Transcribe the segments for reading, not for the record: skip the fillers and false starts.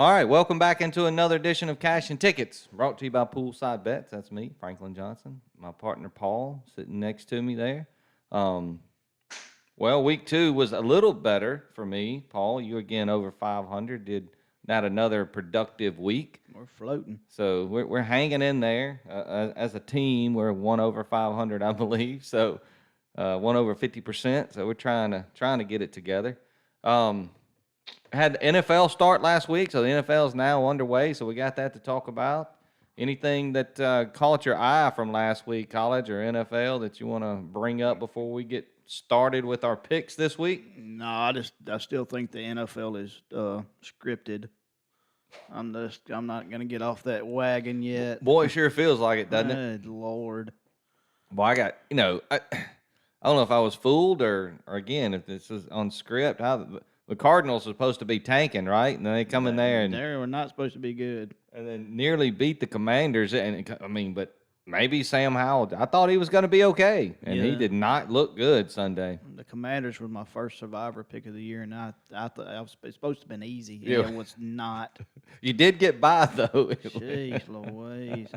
All right, welcome back into another edition of Cash and Tickets, brought to you by Poolside Bets. That's me, Franklin Johnson. My partner, Paul, sitting next to me there. Well, week 2 was a little better for me. Paul, you again over 500, did not another productive week. We're floating. So we're hanging in there. As a team, we're 1 over 500, I believe. So 1 over 50%. So we're trying to get it together. Had NFL start last week, so the NFL is now underway, so we got that to talk about. Anything that caught your eye from last week, college or NFL, that you want to bring up before we get started with our picks this week? No, I still think the NFL is scripted. I'm not going to get off that wagon yet. Boy, it sure feels like it, doesn't it? Good Lord. Well, I got, I don't know if I was fooled or again, if this is on script, the Cardinals are supposed to be tanking, right? And then they come in there and they were not supposed to be good, and then nearly beat the Commanders. And but maybe Sam Howell. I thought he was going to be okay, and he did not look good Sunday. The Commanders were my first Survivor pick of the year, and I thought it's supposed to have been easy. Yeah. It was not. You did get by though. Jeez Louise.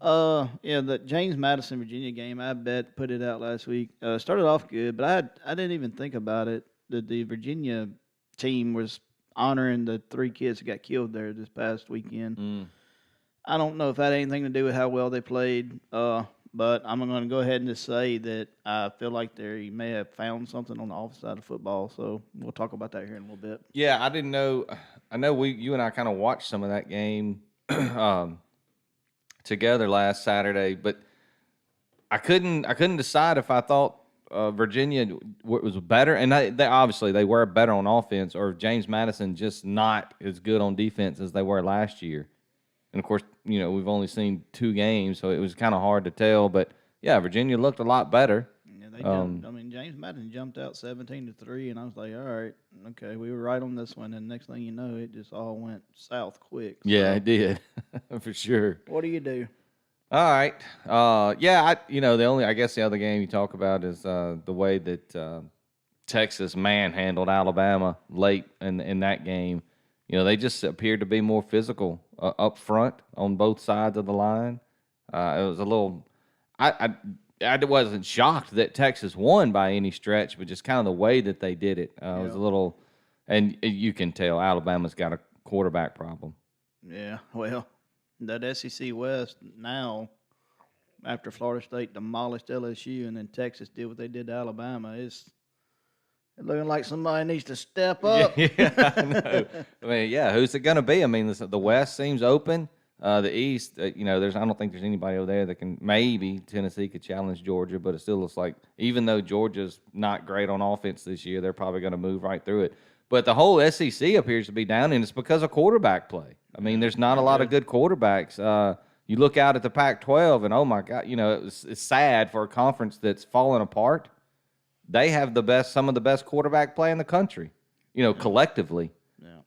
The James Madison Virginia game, I put it out last week. Started off good, but I didn't even think about it. The Virginia team was honoring the 3 kids that got killed there this past weekend. I don't know if that had anything to do with how well they played, but I'm going to go ahead and just say that I feel like they may have found something on the offensive side of football, so we'll talk about that here in a little bit. Yeah, I didn't know. I know you and I kind of watched some of that game together last Saturday, but I couldn't decide if I thought Virginia was better, and they obviously they were better on offense, or James Madison just not as good on defense as they were last year. And of course, we've only seen 2 games, so it was kind of hard to tell. But yeah, Virginia looked a lot better. Yeah, they jumped. James Madison jumped out 17-3, and I was like, all right, okay, we were right on this one. And next thing you know, it just all went south quick. So. Yeah, it did for sure. What do you do? All right. The other game you talk about is the way that Texas manhandled Alabama late in that game. They just appeared to be more physical up front on both sides of the line. It was a little. I wasn't shocked that Texas won by any stretch, but just kind of the way that they did it was a little. And you can tell Alabama's got a quarterback problem. Yeah, well. That SEC West now, after Florida State demolished LSU and then Texas did what they did to Alabama, it's looking like somebody needs to step up. Yeah, I know. Who's it going to be? The West seems open. The East, I don't think there's anybody over there that can. Maybe Tennessee could challenge Georgia, but it still looks like even though Georgia's not great on offense this year, they're probably going to move right through it. But the whole SEC appears to be down, and it's because of quarterback play. There's not a lot of good quarterbacks. You look out at the Pac-12, and oh my God, it's sad for a conference that's fallen apart. They have some of the best quarterback play in the country, collectively. Yeah.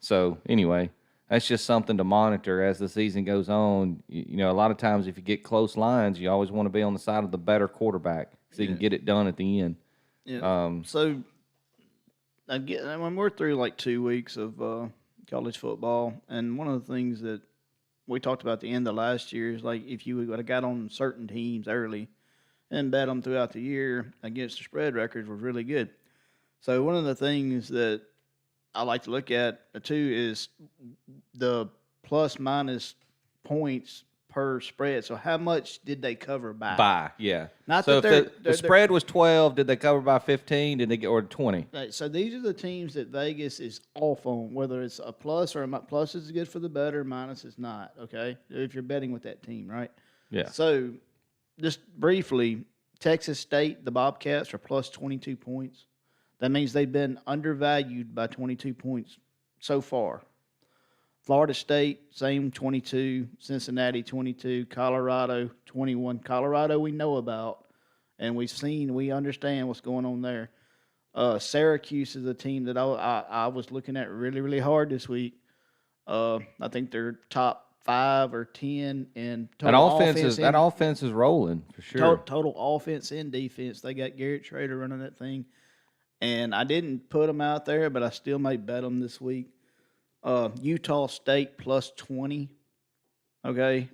So anyway, that's just something to monitor as the season goes on. You know, a lot of times if you get close lines, you always want to be on the side of the better quarterback so you can get it done at the end. Yeah. So when we're through like 2 weeks of college football, and one of the things that we talked about at the end of last year is like if you would have got on certain teams early and bet them throughout the year against the spread records was really good. So one of the things that I like to look at too is the plus minus points per spread. So how much did they cover by? Yeah. Not So that if they're the spread was 12, did they cover by 15? Did they get or 20? Right, so these are the teams that Vegas is off on, whether it's a plus or plus is good for the better, minus is not. Okay, if you're betting with that team, right? Yeah. So, just briefly, Texas State, the Bobcats are plus 22 points. That means they've been undervalued by 22 points so far. Florida State, same 22. Cincinnati, 22. Colorado, 21. Colorado, we know about, and we understand what's going on there. Syracuse is a team that I was looking at really, really hard this week. I think they're top 5 or 10 in total That offense is rolling for sure. Total offense and defense. They got Garrett Schrader running that thing. And I didn't put them out there, but I still may bet them this week. Utah State plus 20. Okay.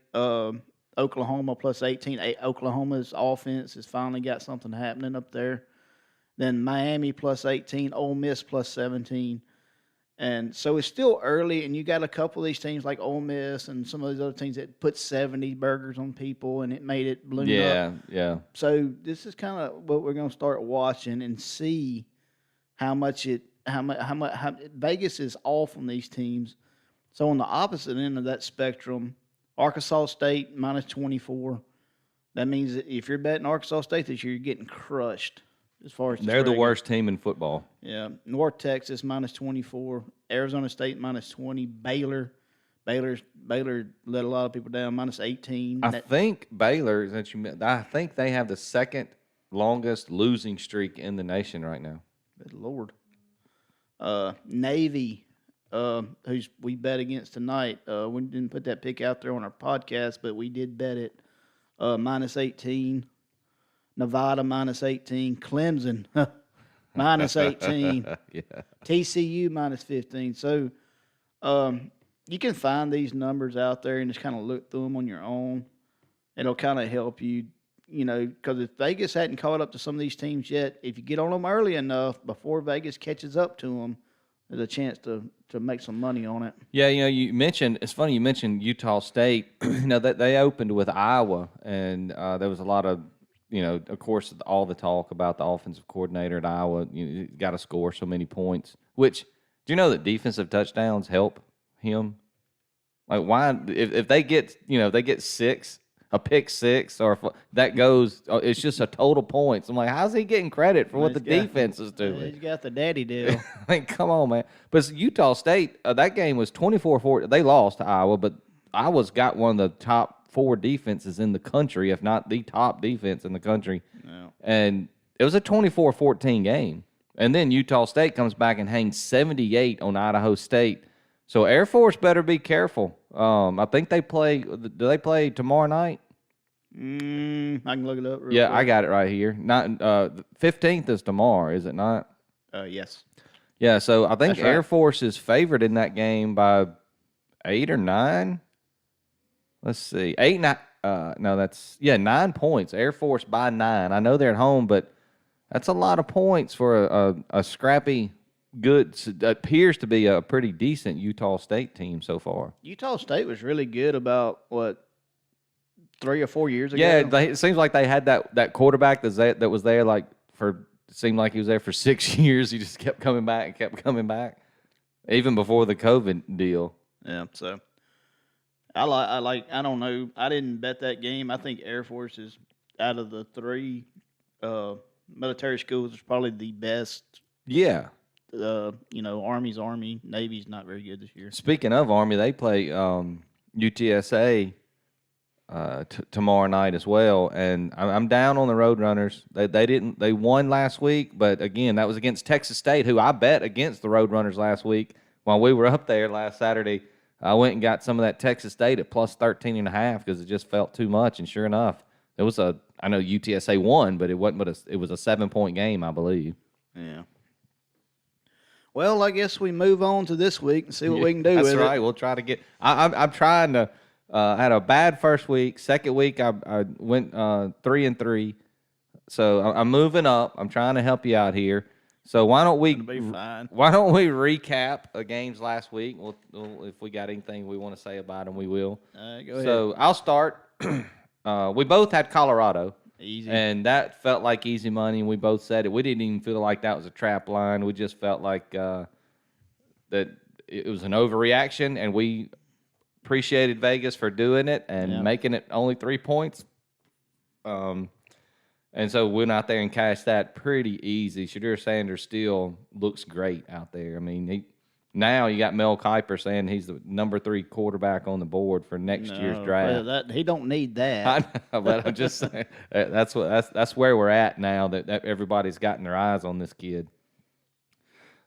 Oklahoma plus 18. Oklahoma's offense has finally got something happening up there. Then Miami plus 18. Ole Miss plus 17. And so it's still early, and you got a couple of these teams like Ole Miss and some of these other teams that put 70 burgers on people, and it made it balloon up. Yeah. So this is kind of what we're going to start watching and see how much Vegas is off on these teams. So on the opposite end of that spectrum, Arkansas State minus 24. That means that if you're betting Arkansas State this year, you're getting crushed as far as they're the worst team in football. Yeah. North Texas minus 24. Arizona State minus 20. Baylor let a lot of people down minus 18. I think Baylor, I think they have the second longest losing streak in the nation right now. Good Lord. Navy, who's we bet against tonight. We didn't put that pick out there on our podcast, but we did bet it. Minus 18. Nevada minus 18. Clemson minus 18. Yeah. TCU minus 15. So you can find these numbers out there and just kind of look through them on your own. It'll kind of help you, because if Vegas hadn't caught up to some of these teams yet, if you get on them early enough before Vegas catches up to them, there's a chance to make some money on it. Yeah, it's funny you mentioned Utah State. That they opened with Iowa, and there was a lot of, of course, all the talk about the offensive coordinator at Iowa. You got to score so many points. Which, do you know that defensive touchdowns help him? Like, why? If they get, they get 6, a pick 6, or that goes, it's just a total points. I'm like, how's he getting credit for what the defense is doing? He's got the daddy deal. I mean, come on, man. But Utah State, that game was 24-4. They lost to Iowa, but Iowa's got one of the top 4 defenses in the country, if not the top defense in the country. Yeah. And it was a 24-14 game. And then Utah State comes back and hangs 78 on Idaho State. So Air Force better be careful. I think they play. Do they play tomorrow night? I can look it up. Quick. I got it right here. Not 15th is tomorrow, is it not? Yes. Yeah. So I think That's right. Air Force is favored in that game by 8 or 9. Let's see, 8, 9. No, that's 9 points. Air Force by 9. I know they're at home, but that's a lot of points for a scrappy, good, appears to be a pretty decent Utah State team so far. Utah State was really good about 3 or 4 years ago. Yeah, it seems like they had that quarterback that was there like for. It seemed like he was there for 6 years. He just kept coming back and kept coming back, even before the COVID deal. Yeah, so. I don't know. I didn't bet that game. I think Air Force is out of the 3 military schools is probably the best. Yeah. Army's Army. Navy's not very good this year. Speaking of Army, they play UTSA tomorrow night as well. And I'm down on the Roadrunners. They won last week, but again, that was against Texas State, who I bet against the Roadrunners last week while we were up there last Saturday. I went and got some of that Texas State at plus 13.5 because it just felt too much. And sure enough, it was I know UTSA won, but it wasn't. But it was a 7-point game, I believe. Yeah. Well, I guess we move on to this week and see what we can do with it. That's right. We'll try to get. I'm trying to. I had a bad first week. Second week, I went 3-3. So I'm moving up. I'm trying to help you out here. So why don't we? Be fine. Why don't we recap the games last week? We'll if we got anything we want to say about them, we will. Go ahead. So I'll start. We both had Colorado. Easy. And that felt like easy money, and we both said it. We didn't even feel like that was a trap line. We just felt like that it was an overreaction, and we appreciated Vegas for doing it and making it only 3 points. And so we went out there and cashed that pretty easy. Shadur Sanders still looks great out there. I mean, now you got Mel Kiper saying he's the number 3 quarterback on the board for next year's draft. Well, he don't need that. I know, but I'm just saying that's where we're at now. That everybody's gotten their eyes on this kid.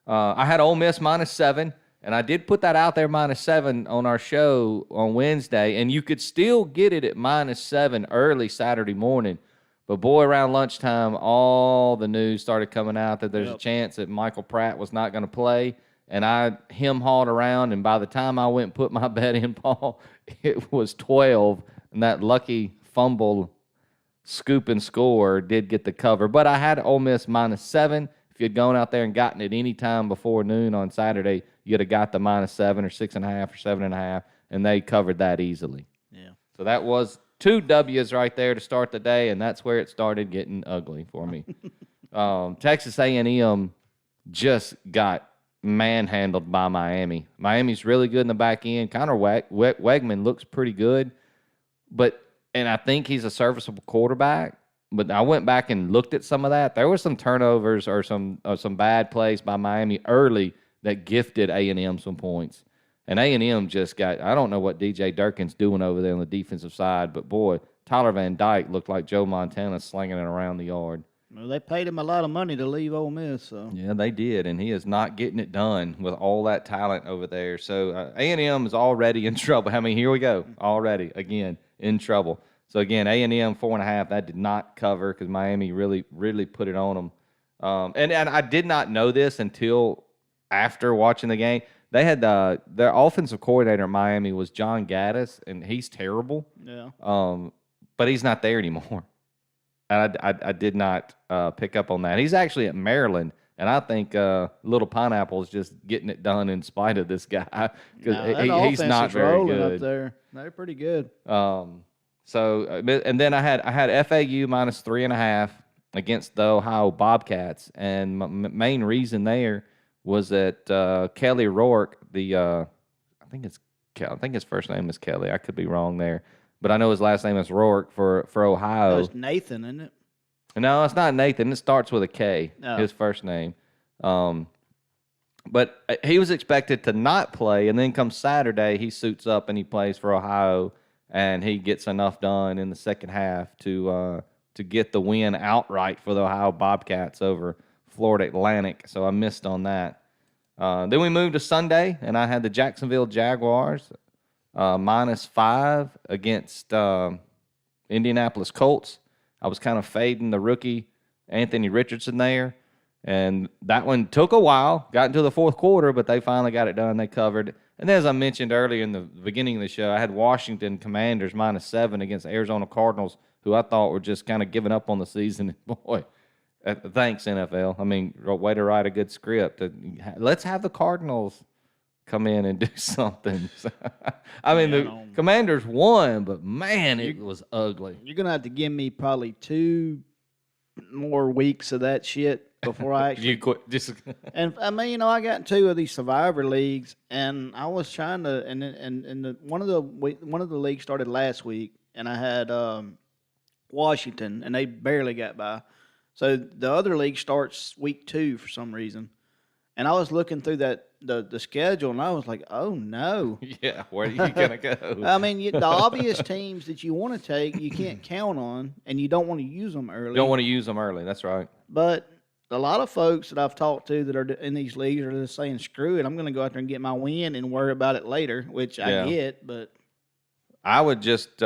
I had Ole Miss -7, and I did put that out there -7 on our show on Wednesday, and you could still get it at -7 early Saturday morning. But boy, around lunchtime, all the news started coming out that there's a chance that Michael Pratt was not going to play. And I hem-hawed around, and by the time I went and put my bet in, Paul, it was 12, and that lucky fumble scoop and score did get the cover. But I had Ole Miss -7. If you'd gone out there and gotten it any time before noon on Saturday, you'd have got the -7 or 6.5 or 7.5, and they covered that easily. Yeah. So that was 2 W's right there to start the day, and that's where it started getting ugly for me. Texas A&M just got manhandled by Miami. Miami's really good in the back end. Connor Wegman looks pretty good, and I think he's a serviceable quarterback. But I went back and looked at some of that. There were some turnovers or some bad plays by Miami early that gifted A&M some points. And A&M just got, I don't know what DJ Durkin's doing over there on the defensive side, but boy, Tyler Van Dyke looked like Joe Montana slinging it around the yard. Well, they paid him a lot of money to leave Ole Miss, so. Yeah, they did, and he is not getting it done with all that talent over there. So A&M is already in trouble. I mean, here we go, already, again, in trouble. So, again, A&M 4.5, that did not cover because Miami really, really put it on them. And I did not know this until after watching the game. They had their offensive coordinator at Miami was John Gaddis, and he's terrible. Yeah. But he's not there anymore. And I did not pick up on that. He's actually at Maryland, and I think Little Pineapple is just getting it done in spite of this guy because he's not very good. Up there. They're pretty good. So and then I had FAU -3.5 against the Ohio Bobcats, and my main reason there was that Kelly Rourke, I think his first name is Kelly. I could be wrong there. But I know his last name is Rourke for Ohio. It's Nathan, isn't it? No, it's not Nathan. It starts with a K, Oh. his first name. But he was expected to not play, and then come Saturday, he suits up and he plays for Ohio, and he gets enough done in the second half to get the win outright for the Ohio Bobcats over Florida Atlantic. So I missed on that. Then we moved to Sunday, and I had the Jacksonville Jaguars -5 against Indianapolis Colts. I was kind of fading the rookie Anthony Richardson there, and that one took a while. Got into the fourth quarter, but they finally got it done. They covered. And then, as I mentioned earlier in the beginning of the show, I had Washington Commanders -7 against Arizona Cardinals, who I thought were just kind of giving up on the season. Boy, thanks, NFL. I mean, way to write a good script. Let's have the Cardinals come in and do something. I mean, the Commanders won, but, man, it was ugly. You're going to have to give me probably 2 more weeks of that shit before I actually you quit. And I mean, I got in 2 of these Survivor leagues, and I was trying to, one of the leagues started last week, and I had Washington, and they barely got by. So the other league starts week 2 for some reason, And I was looking through the schedule, and I was like, oh no. Yeah, where are you gonna go? I mean, the obvious teams that you want to take, you can't count on, and you don't want to use them early. Don't want to use them early. That's right. But a lot of folks that I've talked to that are in these leagues are just saying, screw it, I'm going to go out there and get my win and worry about it later, which Yeah. I get, but I would just.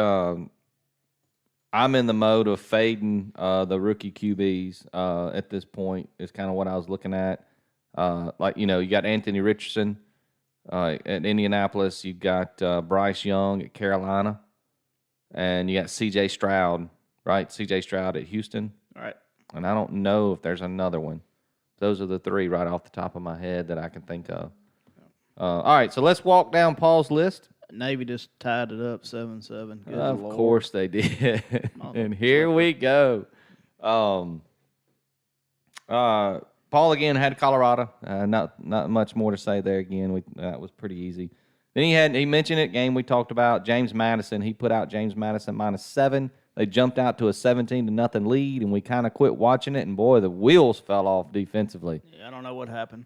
I'm in the mode of fading the rookie QBs at this point. Is kind of what I was looking at. Like you got Anthony Richardson at Indianapolis. You got Bryce Young at Carolina, and you got C.J. Stroud, right? C.J. Stroud at Houston. all right. And I don't know if there's another one. Those are the three right off the top of my head that I can think of. All right, so let's walk down Paul's list. Navy just tied it up 7-7. Good Of Lord. course they did. And here we go. Paul again had Colorado. Not much more to say there. Again, that was pretty easy. Then he mentioned it. Game we talked about. James Madison. He put out James Madison -7. They jumped out to a 17-0 lead, and we kind of quit watching it. And boy, the wheels fell off defensively. Yeah, I don't know what happened.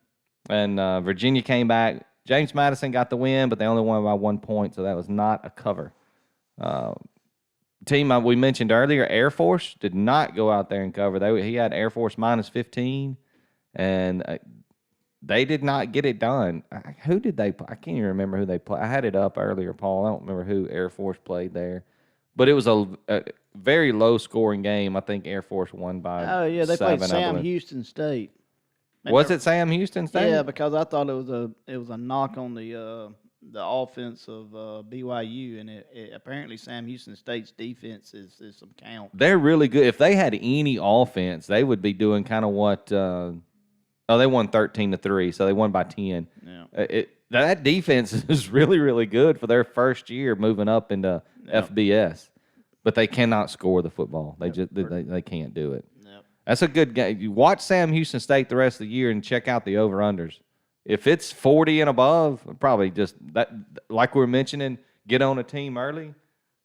And Virginia came back. James Madison got the win, but they only won by 1 point, so that was not a cover. Team we mentioned earlier, Air Force, did not go out there and cover. He had Air Force -15, and they did not get it done. Who did they play? I can't even remember who they played. I had it up earlier, Paul. I don't remember who Air Force played there. But it was a very low-scoring game. I think Air Force won by Oh, yeah, they 7, played Sam Houston State. Was it Sam Houston State? Yeah, because I thought it was a knock on the offense of BYU, and it apparently Sam Houston State's defense is some count. They're really good. If they had any offense, they would be doing kind of what they won 13-3, so they won by 10. Yeah. That defense is really, really good for their first year moving up into FBS. But they cannot score the football. They can't do it. Yep. That's a good game. You watch Sam Houston State the rest of the year and check out the over-unders. If it's 40 and above, probably just that, like we were mentioning, get on a team early.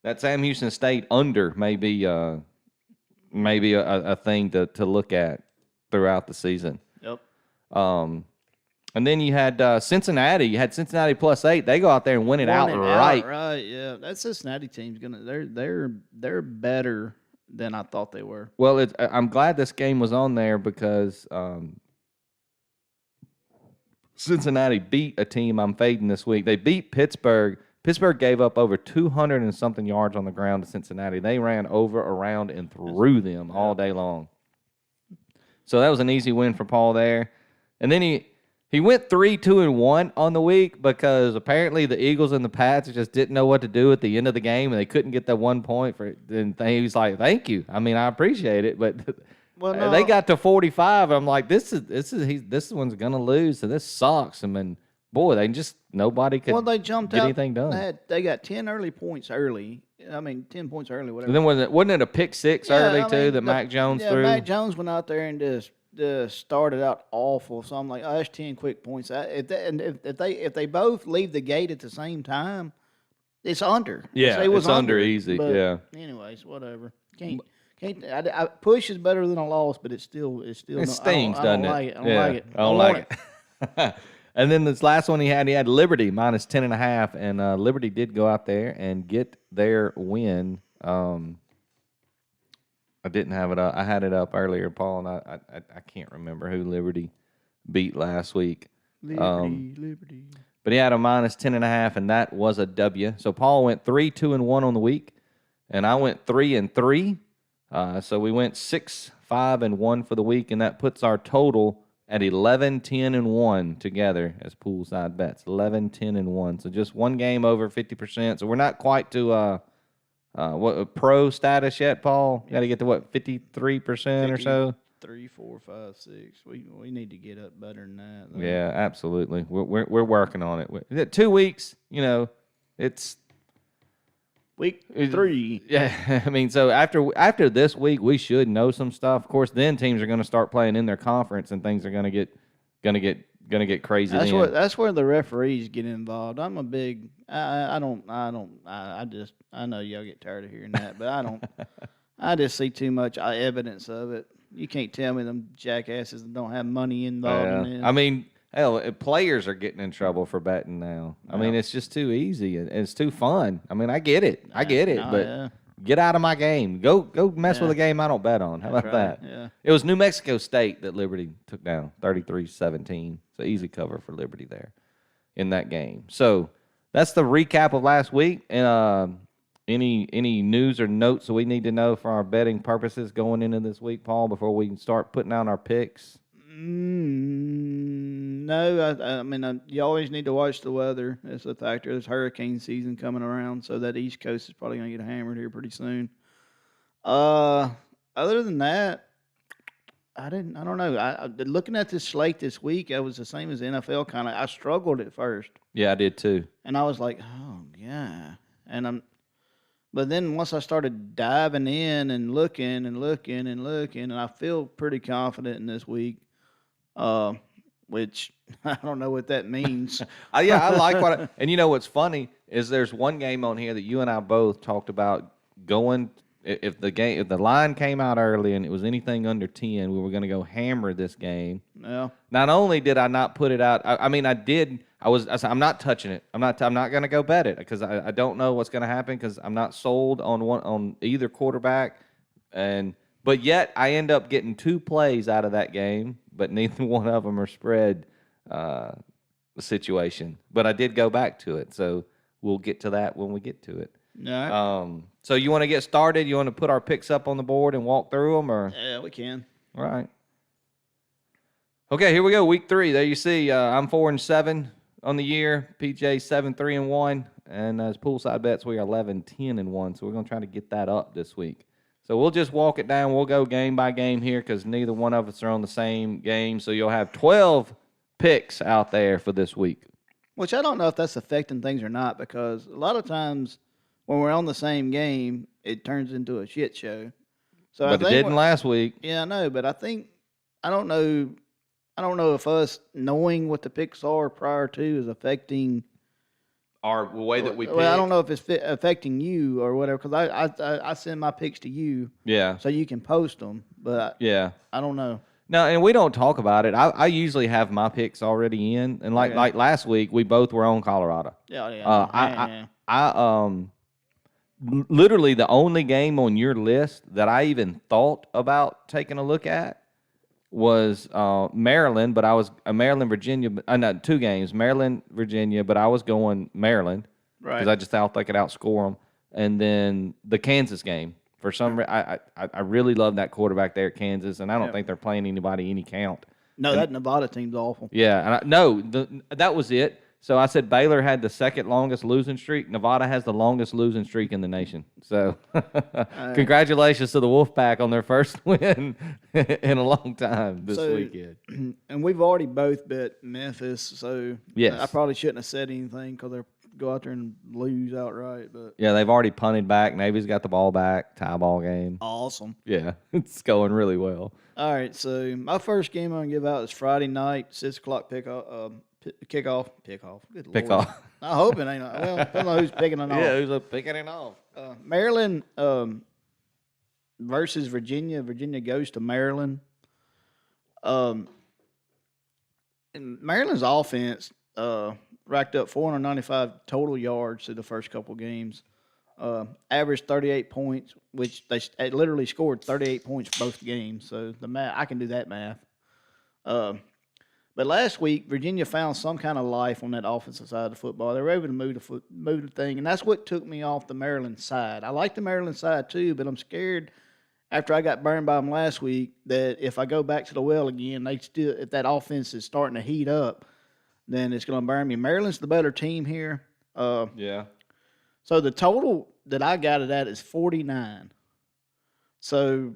That Sam Houston State under may be a thing to look at throughout the season. Yep. And then you had Cincinnati. You had Cincinnati +8. They go out there and win it outright. Right, yeah. That Cincinnati team's they're better than I thought they were. Well, I'm glad this game was on there because Cincinnati beat a team I'm fading this week. They beat Pittsburgh. Pittsburgh gave up over 200 and something yards on the ground to Cincinnati. They ran over, around, and through them all day long. So that was an easy win for Paul there. And then he went 3-2-1 on the week because apparently the Eagles and the Pats just didn't know what to do at the end of the game, and they couldn't get that 1 point for it. And he was like, "Thank you. I mean, I appreciate it." But they got to 45. I'm like, "This one's gonna lose. So this sucks." I mean, boy, nobody could. Well, they jumped get out. anything done. They got 10 early points early. I mean, 10 points early, whatever. And then wasn't it a pick six early too that Mac Jones threw? Mac Jones went out there and just started out awful. So I'm like, oh, that's 10 quick points. If they both leave the gate at the same time, it's under. Yeah, it was it's under easy. But yeah. Anyways, whatever. Can't. Push is better than a loss, but it stings, doesn't it? I don't like it. I don't like it. And then this last one he had Liberty -10.5, and Liberty did go out there and get their win. I didn't have it up. I had it up earlier, Paul, and I can't remember who Liberty beat last week. Liberty. But he had a -10.5, and that was a W. So Paul went 3-2-1 on the week, and I went 3-3. So we went 6-5-1 for the week, and that puts our total at 11-10-1 together as poolside bets. 11-10-1. So just one game over 50%. So we're not quite to what pro status yet, Paul? You got to get to what 53% or so. 3, 4, 5, 6. We need to get up better than that. Though. Yeah, absolutely. We're working on it. 2 weeks. It's week 3. Yeah, I mean, so after this week, we should know some stuff. Of course, then teams are going to start playing in their conference, and things are going to get crazy. That's where the referees get involved. I'm a big. I know y'all get tired of hearing that, but I don't. I just see too much evidence of it. You can't tell me them jackasses don't have money involved in it. I mean, Hell, players are getting in trouble for betting now. I mean, it's just too easy and it's too fun. I mean, I get it, but get out of my game. Go mess with a game I don't bet on. How about that? Yeah. It was New Mexico State that Liberty took down 33-17. It's an easy cover for Liberty there in that game. So that's the recap of last week. And any news or notes that we need to know for our betting purposes going into this week, Paul, before we can start putting out our picks? No, I mean, you always need to watch the weather. It's a factor. There's hurricane season coming around, so that East Coast is probably going to get hammered here pretty soon. Other than that, I don't know. Looking at this slate this week, I was the same as the NFL kind of. I struggled at first. Yeah, I did too. And I was like, oh, yeah. But then once I started diving in and looking, and I feel pretty confident in this week. Which I don't know what that means. Yeah, I like and you know what's funny is there's one game on here that you and I both talked about going. If the line came out early and it was anything under 10, we were going to go hammer this game. Yeah. Not only did I not put it out, I mean I did. I said, I'm not touching it. I'm not going to go bet it because I don't know what's going to happen because I'm not sold on either quarterback, but yet I end up getting 2 plays out of that game, but neither one of them are spread situation. But I did go back to it, so we'll get to that when we get to it. All right. So you want to get started? You want to put our picks up on the board and walk through them, or? Yeah, we can. All right. Okay, here we go. Week 3. There you see, I'm 4-7 on the year. PJ 7-3-1, and as poolside bets, we are 11-10-1. So we're going to try to get that up this week. So we'll just walk it down. We'll go game by game here because neither one of us are on the same game. So you'll have 12 picks out there for this week. Which I don't know if that's affecting things or not because a lot of times when we're on the same game, it turns into a shit show. So but it didn't last week. Yeah, I know, but I don't know if us knowing what the picks are prior to is affecting our way that we pick. Well, I don't know if it's affecting you or whatever because I send my picks to you. Yeah. So you can post them, but yeah, I don't know. No, and we don't talk about it. I usually have my picks already in, and like last week, we both were on Colorado. Yeah. Literally the only game on your list that I even thought about taking a look at was Maryland, but I was Maryland, Virginia. Not 2 games, Maryland, Virginia, but I was going Maryland because I just thought they could outscore them, and then the Kansas game. For some reason, I really love that quarterback there at Kansas, and I don't think they're playing anybody any count. No, that Nevada team's awful. Yeah, and that was it. So I said Baylor had the second longest losing streak. Nevada has the longest losing streak in the nation. So congratulations to the Wolfpack on their first win in a long time this weekend. And we've already both bet Memphis, so yes. I probably shouldn't have said anything because they're go out there and lose outright. But yeah, they've already punted back. Navy's got the ball back. Tie ball game. Awesome. Yeah, it's going really well. All right, so my first game I'm going to give out is Friday night, 6 o'clock kickoff. Good Pick Lord. off. I hope it ain't. Well, depends on who's picking it off. Yeah, who's picking it off? Maryland versus Virginia. Virginia goes to Maryland. And Maryland's offense racked up 495 total yards through the first couple games. Averaged 38 points, which they literally scored 38 points both games. So the math, I can do that math. But last week, Virginia found some kind of life on that offensive side of the football. They were able to move the thing, and that's what took me off the Maryland side. I like the Maryland side too, but I'm scared after I got burned by them last week that if I go back to the well again, if that offense is starting to heat up, then it's going to burn me. Maryland's the better team here. Yeah. So the total that I got it at is 49. So.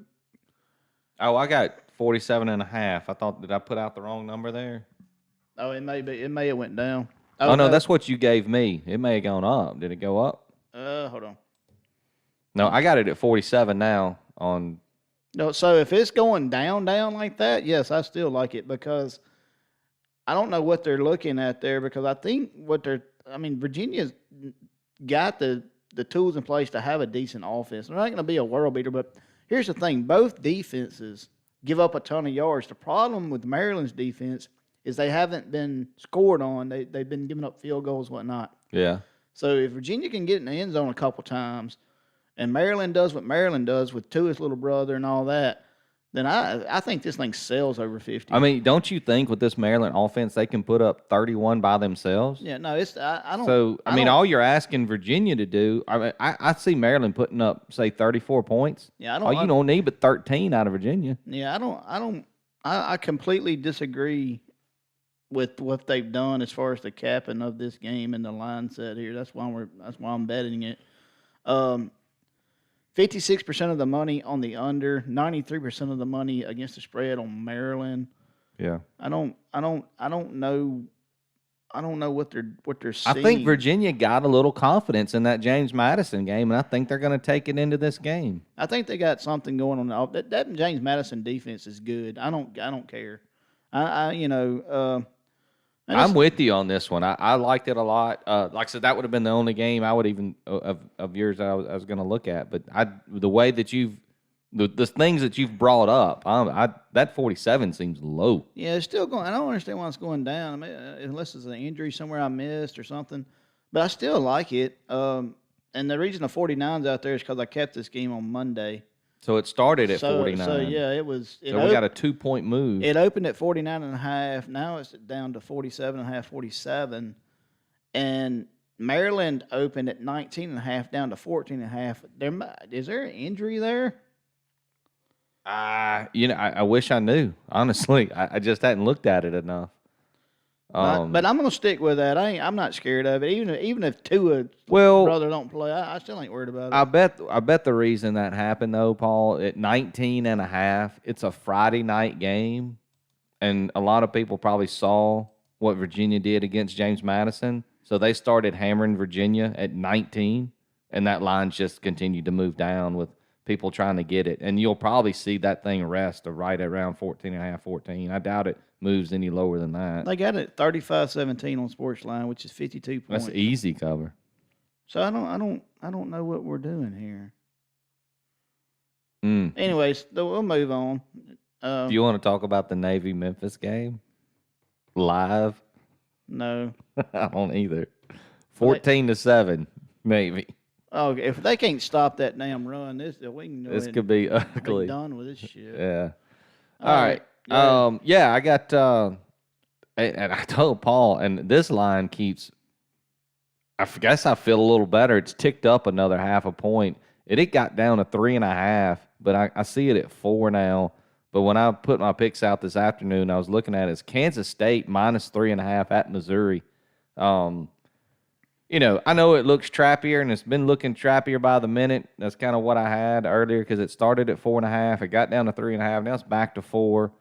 Oh, I got 47.5. Did I put out the wrong number there? Oh, it may have went down. Oh, no, that's what you gave me. It may have gone up. Did it go up? Hold on. No, I got it at 47 now on. No, so if it's going down like that, yes, I still like it because I don't know what they're looking at there because I think Virginia's got the tools in place to have a decent offense. They're not going to be a world beater, but here's the thing. Both defenses give up a ton of yards. The problem with Maryland's defense is they haven't been scored on. They've been giving up field goals, whatnot. Yeah. So if Virginia can get in the end zone a couple times, and Maryland does what Maryland does with Tua's little brother and all that, then I think this thing sells over 50. I mean, don't you think with this Maryland offense they can put up 31 by themselves? Yeah, no, it's I don't. So I mean, all you're asking Virginia to do, I mean, I see Maryland putting up say 34 points. Yeah, all you don't need but 13 out of Virginia. Yeah, I completely disagree with what they've done as far as the capping of this game and the line set here. That's why I'm betting it. 56% of the money on the under, 93% of the money against the spread on Maryland. Yeah. I don't know what they're seeing. I think Virginia got a little confidence in that James Madison game, and I think they're going to take it into this game. I think they got something going on. That James Madison defense is good. I don't care. I'm with you on this one. I liked it a lot. Like I said, that would have been the only game I would even of yours I was going to look at. But the way that the things that you've brought up, that 47 seems low. Yeah, it's still going. I don't understand why it's going down. I mean, unless it's an injury somewhere I missed or something. But I still like it. And the reason the 49's out there is because I kept this game on Monday. So it started at 49. So yeah, it was. So we got a 2-point move. It opened at 49.5. Now it's down to 47.5, 47. And Maryland opened at 19.5, down to 14.5. Is there an injury there? I wish I knew. Honestly, I just hadn't looked at it enough. But I'm going to stick with that. I'm not scared of it. Even if Tua's brother don't play, I still ain't worried about it. I bet the reason that happened though, Paul, at 19.5, it's a Friday night game, and a lot of people probably saw what Virginia did against James Madison, so they started hammering Virginia at 19, and that line just continued to move down with people trying to get it, and you'll probably see that thing rest right around 14.5, 14. I doubt it moves any lower than that. They got it at 35-17 on Sportsline, which is 52 points. That's easy cover. So I don't know what we're doing here. Mm. Anyways, we'll move on. Do you want to talk about the Navy-Memphis game live? No, I don't either. 14-7, maybe. Oh, if they can't stop that damn run, this could be ugly. Be done with this shit. Yeah. All right. Yeah. I got. And I told Paul, and this line keeps. I guess I feel a little better. It's ticked up another half a point. It got down to 3.5, but I see it at 4 now. But when I put my picks out this afternoon, I was looking at it. It's Kansas State minus 3.5 at Missouri. I know it looks trappier, and it's been looking trappier by the minute. That's kind of what I had earlier because it started at 4.5. It got down to 3.5. Now it's back to 4.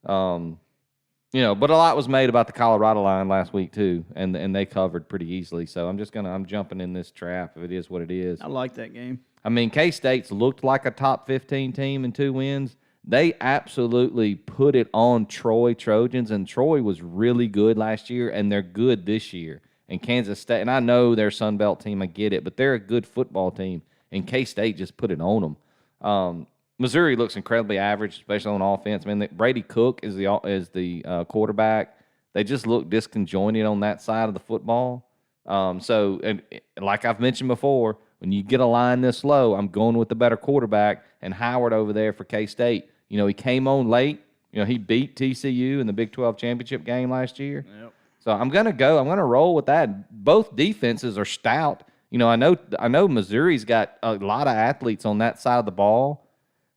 But a lot was made about the Colorado line last week too, and they covered pretty easily. So I'm jumping in this trap if it is what it is. I like that game. I mean, K-State's looked like a top 15 team in 2 wins. They absolutely put it on Troy Trojans, and Troy was really good last year, and they're good this year. And Kansas State, and I know they're a Sun Belt team, I get it, but they're a good football team, and K-State just put it on them. Missouri looks incredibly average, especially on offense. I mean, Brady Cook is the quarterback. They just look disconjointed on that side of the football. And like I've mentioned before, when you get a line this low, I'm going with the better quarterback, and Howard over there for K-State. He came on late. He beat TCU in the Big 12 championship game last year. Yep. So I'm gonna roll with that. Both defenses are stout. I know Missouri's got a lot of athletes on that side of the ball,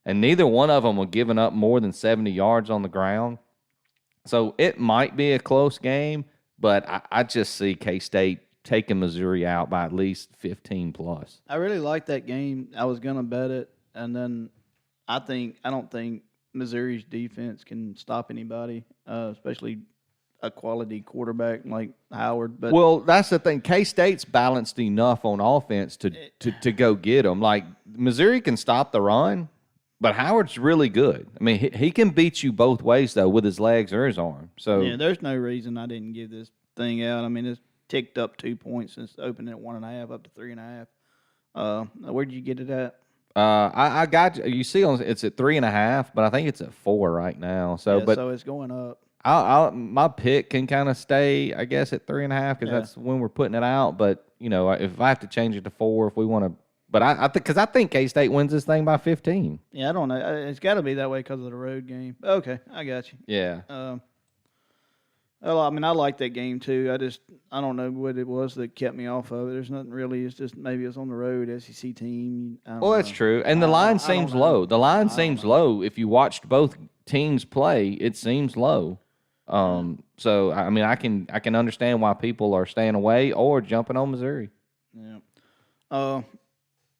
and neither one of them are giving up more than 70 yards on the ground. So it might be a close game, but I just see K-State taking Missouri out by at least 15 plus. I really like that game. I was gonna bet it, and then I don't think Missouri's defense can stop anybody, especially a quality quarterback like Howard. But well, that's the thing. K-State's balanced enough on offense to go get them. Like Missouri can stop the run, but Howard's really good. I mean, he can beat you both ways though, with his legs or his arm. So yeah, there's no reason I didn't give this thing out. I mean, it's ticked up 2 points since opening at 1.5 up to 3.5. Where'd you get it at? I got you. You see, it's at 3.5, but I think it's at 4 right now. So, yeah, so it's going up. my pick can kind of stay, I guess, at 3.5 because that's when we're putting it out. But if I have to change it to 4, if we want to, but I think K-State wins this thing by 15. Yeah, I don't know. It's got to be that way because of the road game. Okay, I got you. Yeah. Well, I mean, I like that game too. I don't know what it was that kept me off of it. There's nothing really. It's just maybe it's on the road, SEC team. Well, that's true. And the line seems low. The line seems low. If you watched both teams play, it seems low. So I mean, I can understand why people are staying away or jumping on Missouri. Yeah.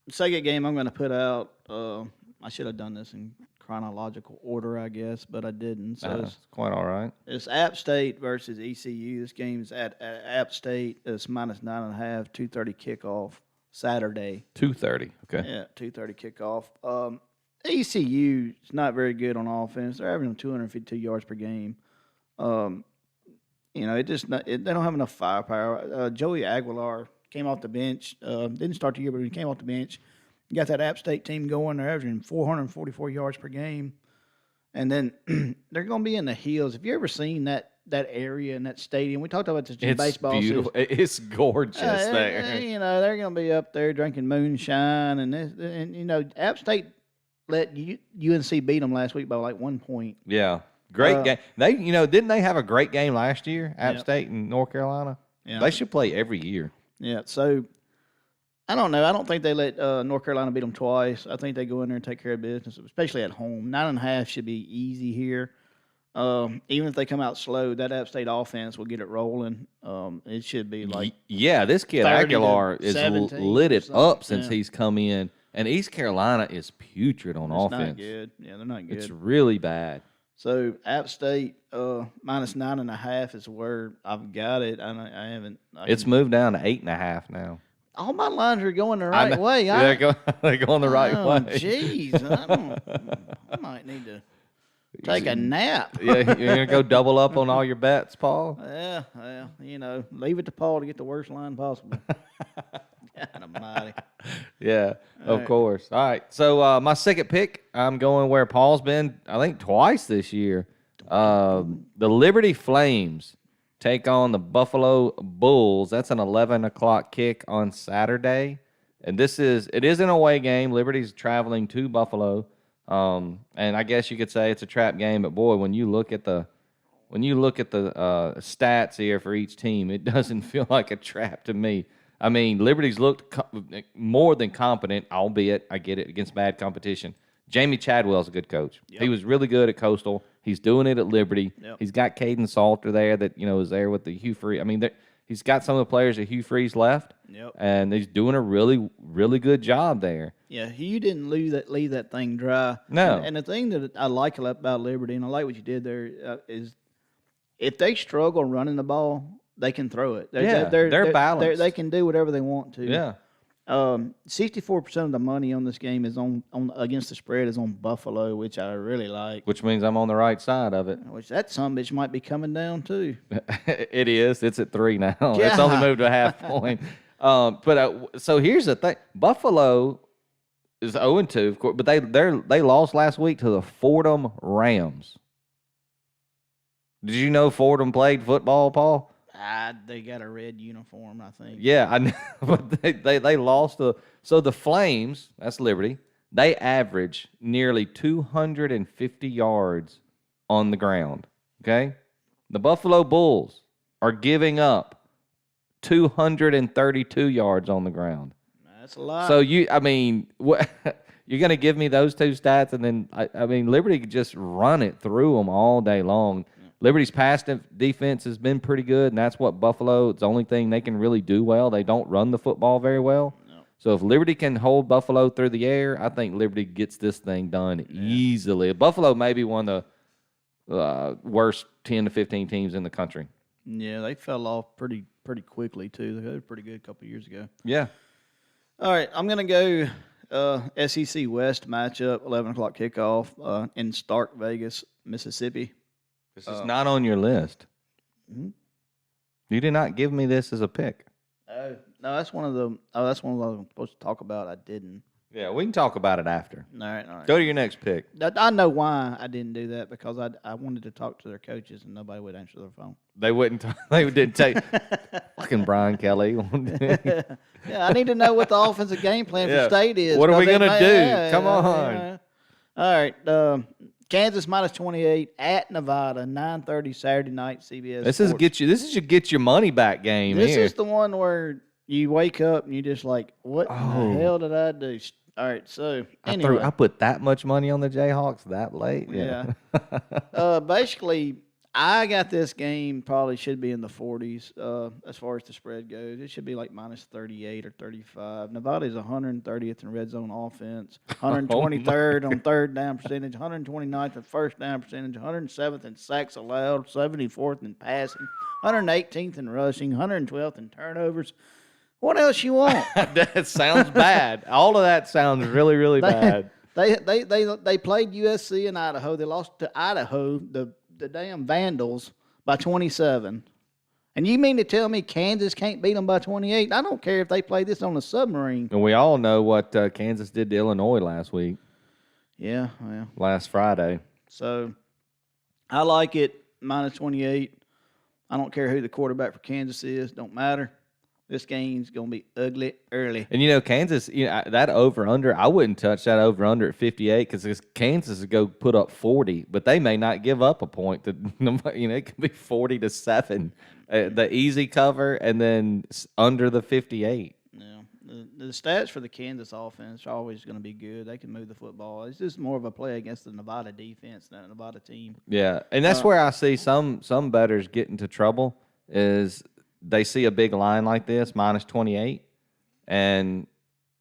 Second game I'm going to put out. I should have done this in chronological order, I guess, but I didn't. So it's quite all right. It's App State versus ECU. This game is at App State. It's -9.5, 2:30 kickoff Saturday. 2:30. Okay. Yeah, 2:30 kickoff. ECU is not very good on offense. They're averaging 252 yards per game. They don't have enough firepower. Joey Aguilar came off the bench. Didn't start the year, but he came off the bench. You got that App State team going. They're averaging 444 yards per game. And then they're going to be in the hills. Have you ever seen that area in that stadium? We talked about this in baseball. It's beautiful. It's gorgeous there. They're going to be up there drinking moonshine. And App State let UNC beat them last week by like 1 point. Yeah. Great game. They, didn't they have a great game last year, App State and North Carolina? Yeah. They should play every year. Yeah, so I don't know. I don't think they let North Carolina beat them twice. I think they go in there and take care of business, especially at home. 9.5 should be easy here. Even if they come out slow, that App State offense will get it rolling. It should be like this kid Aguilar is lit it up since he's come in, and East Carolina is putrid on offense. Not good. Yeah, they're not good. It's really bad. So App State -9.5 is where I've got it. I haven't. It's moved down to 8.5 now. All my lines are going the right way. They're going the right way. Jeez, I might need to take a nap. Yeah, you're gonna go double up on all your bets, Paul. Yeah, well, leave it to Paul to get the worst line possible. God almighty. Yeah, of course. All right. So my second pick, I'm going where Paul's been, I think, twice this year. The Liberty Flames take on the Buffalo Bulls. That's an 11 o'clock kick on Saturday. And it is an away game. Liberty's traveling to Buffalo. And I guess you could say it's a trap game, but boy, when you look at the stats here for each team, it doesn't feel like a trap to me. I mean, Liberty's looked more than competent, albeit I get it, against bad competition. Jamie Chadwell's a good coach. Yep. He was really good at Coastal. He's doing it at Liberty. Yep. He's got Caden Salter there that is there with the Hugh Freeze. I mean, he's got some of the players that Hugh Freeze left, and he's doing a really, really good job there. Yeah, Hugh didn't leave that thing dry. No. And the thing that I like about Liberty, and I like what you did there, is if they struggle running the ball, they can throw it. They're balanced. They can do whatever they want to. Yeah. 64% of the money on this game is on against the spread is on Buffalo, which I really like. Which means I'm on the right side of it. Which that sumbitch might be coming down too. It is. It's at 3 now. Yeah. It's only moved to a half point. So here's the thing: Buffalo is 0-2, of course, but they lost last week to the Fordham Rams. Did you know Fordham played football, Paul? They got a red uniform, I think. Yeah, I know, but they lost so the Flames, that's Liberty, they average nearly 250 yards on the ground, okay? The Buffalo Bulls are giving up 232 yards on the ground. That's a lot. So you're going to give me those two stats, and then, Liberty could just run it through them all day long. Liberty's pass defense has been pretty good, and that's what Buffalo, it's the only thing they can really do well. They don't run the football very well. No. So if Liberty can hold Buffalo through the air, I think Liberty gets this thing done easily. Buffalo may be one of the worst 10 to 15 teams in the country. Yeah, they fell off pretty quickly, too. They were pretty good a couple of years ago. Yeah. All right, I'm going to go SEC West matchup, 11 o'clock kickoff in Stark, Vegas, Mississippi. This is not on your list. Mm-hmm. You did not give me this as a pick. No, that's one of the. Oh, that's one of those I'm supposed to talk about. I didn't. Yeah, we can talk about it after. All right, all right. Go to your next pick. I know why I didn't do that because I wanted to talk to their coaches and nobody would answer their phone. They wouldn't. They didn't take fucking Brian Kelly. Yeah, I need to know what the offensive game plan Yeah. for State is. What are we 'cause gonna do? Come on. yeah. All right. Kansas minus 28 at Nevada, 9:30 Saturday night, CBS. This is Sports. This is your get your money back game. This here. is the one where you wake up and you just like, what in Oh. the hell did I do? All right, so I anyway, put that much money on the Jayhawks that late. Yeah. basically, I got this game probably should be in the 40s as far as the spread goes. It should be like minus 38 or 35. Nevada is 130th in red zone offense, 123rd on third down percentage, 129th in first down percentage, 107th in sacks allowed, 74th in passing, 118th in rushing, 112th in turnovers. What else you want? That sounds bad. All of that sounds really, really bad. They played USC in Idaho. They lost to Idaho, the damn Vandals, by 27. And you mean to tell me Kansas can't beat them by 28? I don't care if they play this on a submarine. And we all know what Kansas did to Illinois last Friday. So I like it, minus 28. I don't care who the quarterback for Kansas is. Don't matter. This game's going to be ugly early. And, Kansas, that over-under, I wouldn't touch that over-under at 58 because Kansas would go put up 40, but they may not give up a point. It could be 40-7, the easy cover, and then under the 58. Yeah. The stats for the Kansas offense are always going to be good. They can move the football. It's just more of a play against the Nevada defense than a Nevada team. Yeah, and that's where I see some bettors get into trouble is – they see a big line like this, minus 28, and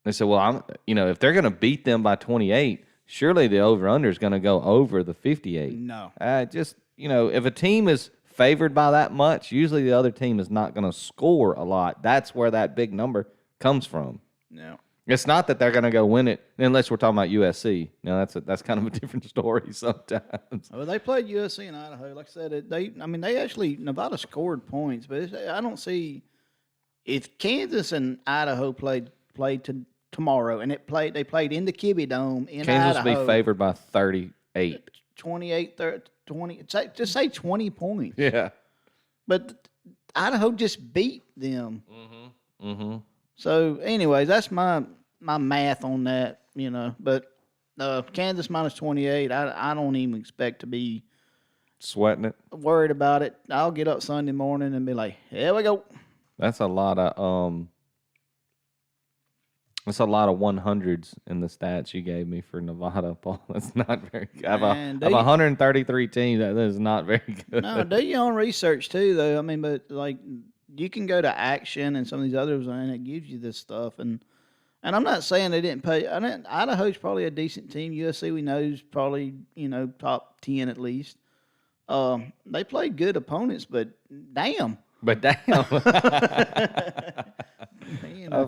they say, well, if they're going to beat them by 28, surely the over-under is going to go over the 58. No. If a team is favored by that much, usually the other team is not going to score a lot. That's where that big number comes from. No. It's not that they're going to go win it unless we're talking about USC. That's kind of a different story sometimes. Well, they played USC and Idaho. Like I said, they actually Nevada scored points, but I don't see if Kansas and Idaho played tomorrow and they played in the Kibbe Dome in Kansas Idaho. will be favored by 38. 28, 30, 20. Just say 20 points. Yeah. But Idaho just beat them. Mm-hmm. Mm-hmm. So, anyways, that's my math on that, But Kansas minus 28, I don't even expect to be sweating it. Worried about it. I'll get up Sunday morning and be like, here we go. That's a lot of 100s in the stats you gave me for Nevada, Paul. That's not very good. Of 133 teams, that is not very good. No, do your own research too, though. I mean, but like you can go to Action and some of these others, and it gives you this stuff. And I'm not saying they didn't pay. Idaho's probably a decent team. USC we know is probably top 10 at least. They played good opponents, but damn. I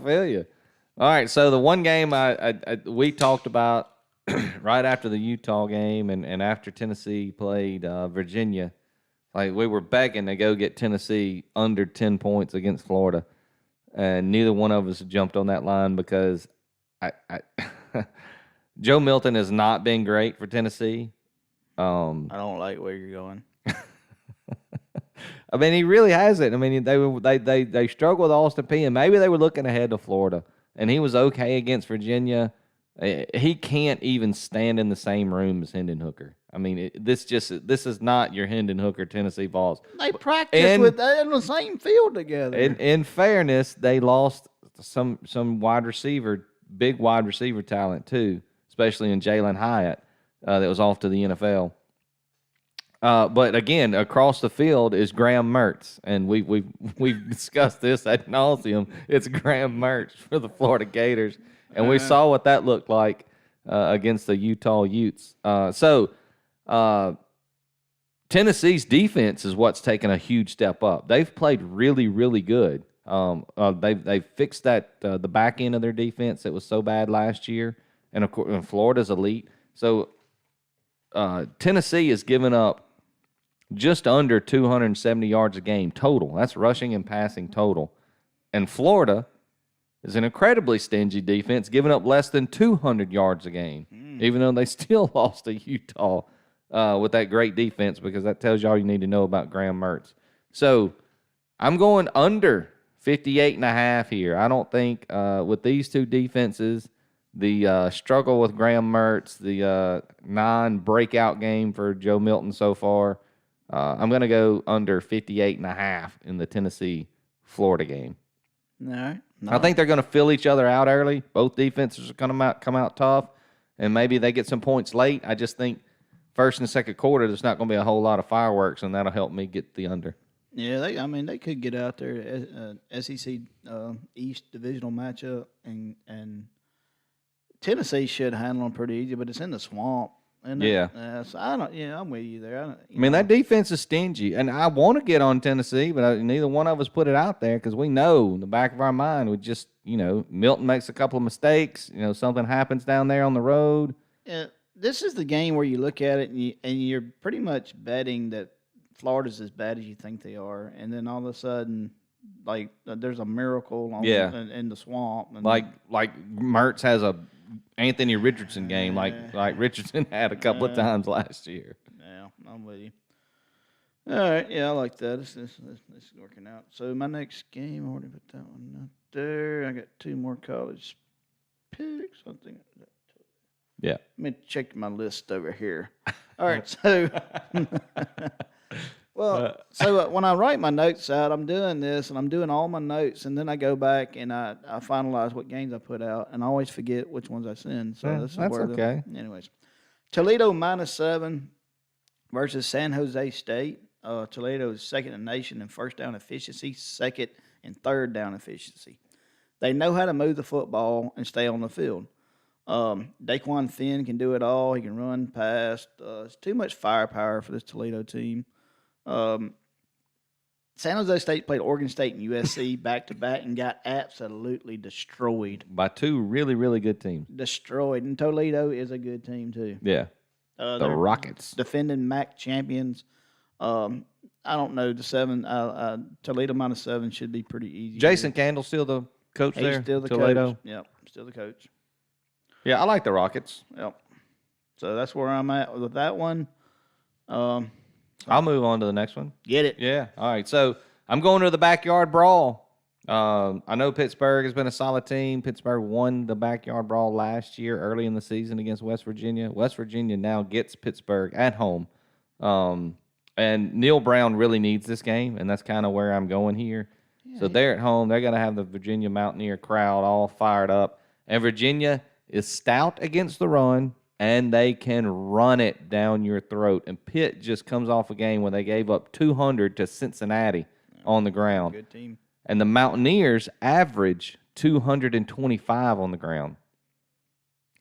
feel you. All right, so the one game we talked about right after the Utah game and after Tennessee played Virginia, like we were begging to go get Tennessee under 10 points against Florida, and neither one of us jumped on that line because Joe Milton has not been great for Tennessee. I don't like where you're going. I mean, he really hasn't. I mean, they struggled with Austin Peay, and maybe they were looking ahead to Florida, and he was okay against Virginia. He can't even stand in the same room as Hendon Hooker. I mean, this is not your Hendon Hooker Tennessee Vols. They practiced with in the same field together. In fairness, they lost some big wide receiver talent too, especially in Jalen Hyatt that was off to the NFL. But again, across the field is Graham Mertz, and we've discussed this ad nauseum. It's Graham Mertz for the Florida Gators, and we saw what that looked like against the Utah Utes. Tennessee's defense is what's taken a huge step up. They've played really, really good. They've fixed that the back end of their defense that was so bad last year, and of course, Florida's elite. So Tennessee has given up just under 270 yards a game total. That's rushing and passing total. And Florida is an incredibly stingy defense, giving up less than 200 yards a game, even though they still lost to Utah with that great defense, because that tells you all you need to know about Graham Mertz. So I'm going under 58.5 here. I don't think with these two defenses, the struggle with Graham Mertz, the non-breakout game for Joe Milton so far, I'm going to go under 58.5 in the Tennessee-Florida game. All right. I think they're going to fill each other out early. Both defenses are going to come out tough, and maybe they get some points late. I just think first and second quarter, there's not going to be a whole lot of fireworks, and that'll help me get the under. Yeah, they could get out there, SEC East divisional matchup, and Tennessee should handle them pretty easy, but it's in the swamp. And Yeah. So I'm with you there. I mean, that defense is stingy, and I want to get on Tennessee, but neither one of us put it out there because we know in the back of our mind, we just, Milton makes a couple of mistakes, something happens down there on the road. Yeah, this is the game where you look at it and you're pretty much betting that Florida's as bad as you think they are, and then all of a sudden, like there's a miracle in the swamp. And like Mertz has a Anthony Richardson game, like Richardson had a couple of times last year. Yeah, I'm with you. All right, yeah, I like that. This is working out. So my next game, I already put that one up there. I got two more college picks. Something. Yeah. Let me check my list over here. All right, so. So when I write my notes out, I'm doing this, and I'm doing all my notes, and then I go back and I finalize what games I put out, and I always forget which ones I send. So this is that's okay. Anyways, Toledo -7 versus San Jose State. Toledo is second in the nation in first down efficiency, second and third down efficiency. They know how to move the football and stay on the field. Daquan Finn can do it all. He can run, pass. It's too much firepower for this Toledo team. San Jose State played Oregon State and USC back-to-back and got absolutely destroyed. By two really, really good teams. Destroyed. And Toledo is a good team, too. Yeah. The Rockets. Defending MAC champions. I don't know. Toledo -7 should be pretty easy. Jason Candle still the coach there? He's still the Toledo? coach. Yep, still the coach. Yeah, I like the Rockets. Yep. So that's where I'm at with that one. I'll move on to the next one. Get it. Yeah. All right. So I'm going to the backyard brawl. I know Pittsburgh has been a solid team. Pittsburgh won the backyard brawl last year early in the season against West Virginia. West Virginia now gets Pittsburgh at home. And Neil Brown really needs this game, and that's kind of where I'm going here. Yeah, so they're at home. They're going to have the Virginia Mountaineer crowd all fired up. And Virginia is stout against the run, and they can run it down your throat. And Pitt just comes off a game where they gave up 200 to Cincinnati on the ground. Good team. And the Mountaineers average 225 on the ground.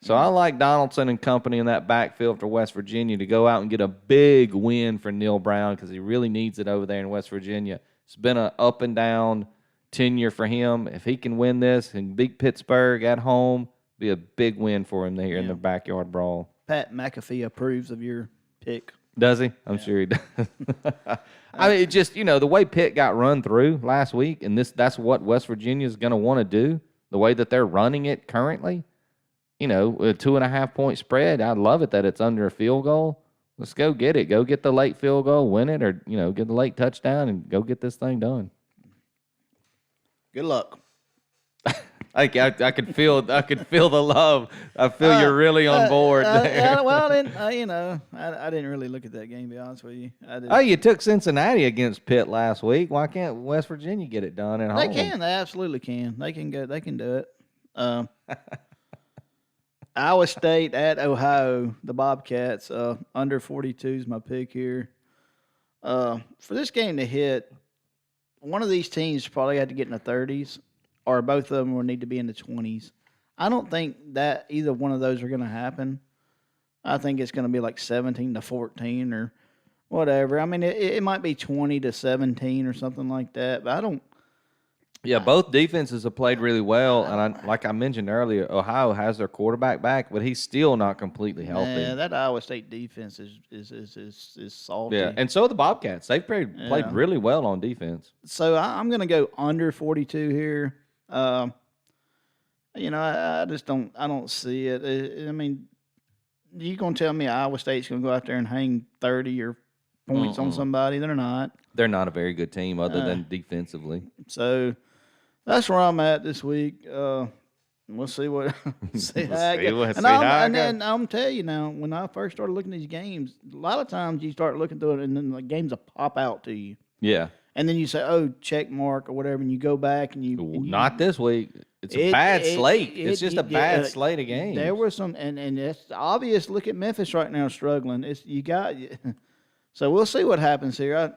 So I like Donaldson and company in that backfield for West Virginia to go out and get a big win for Neil Brown because he really needs it over there in West Virginia. It's been an up and down tenure for him. If he can win this and beat Pittsburgh at home, be a big win for him there in the backyard brawl. Pat McAfee approves of your pick. Does he? I'm sure he does. I mean, it just, the way Pitt got run through last week, and that's what West Virginia is going to want to do, the way that they're running it currently. A 2.5 point spread. I love it that it's under a field goal. Let's go get it. Go get the late field goal, win it, or get the late touchdown and go get this thing done. Good luck. I could feel the love. I feel you're really on board there. Well, I didn't really look at that game. To be honest with you, you took Cincinnati against Pitt last week. Why can't West Virginia get it done at home? They can. They absolutely can. They can go. They can do it. Iowa State at Ohio, the Bobcats, under 42 is my pick here. For this game to hit, one of these teams probably had to get in the 30s, or both of them will need to be in the 20s. I don't think that either one of those are going to happen. I think it's going to be like 17-14 or whatever. I mean, it might be 20-17 or something like that, but I don't. Yeah, both defenses have played really well, and like I mentioned earlier, Ohio has their quarterback back, but he's still not completely healthy. Yeah, that Iowa State defense is salty. Yeah, and so are the Bobcats. They've played really well on defense. So I'm going to go under 42 here. I just don't see it. I mean, you gonna tell me Iowa State's gonna go out there and hang 30 or points on somebody? They're not. They're not a very good team other Uh, than defensively. So that's where I'm at this week. We'll see what see how it goes. And then I'm tell you now, when I first started looking at these games, a lot of times you start looking through it, and then the games will pop out to you, Yeah. and then you say, "Oh, check mark" or whatever, and you go back and you Not this week. It's a bad slate. It's just a bad slate of games. There were some, and it's obvious. Look at Memphis right now struggling. So we'll see what happens here.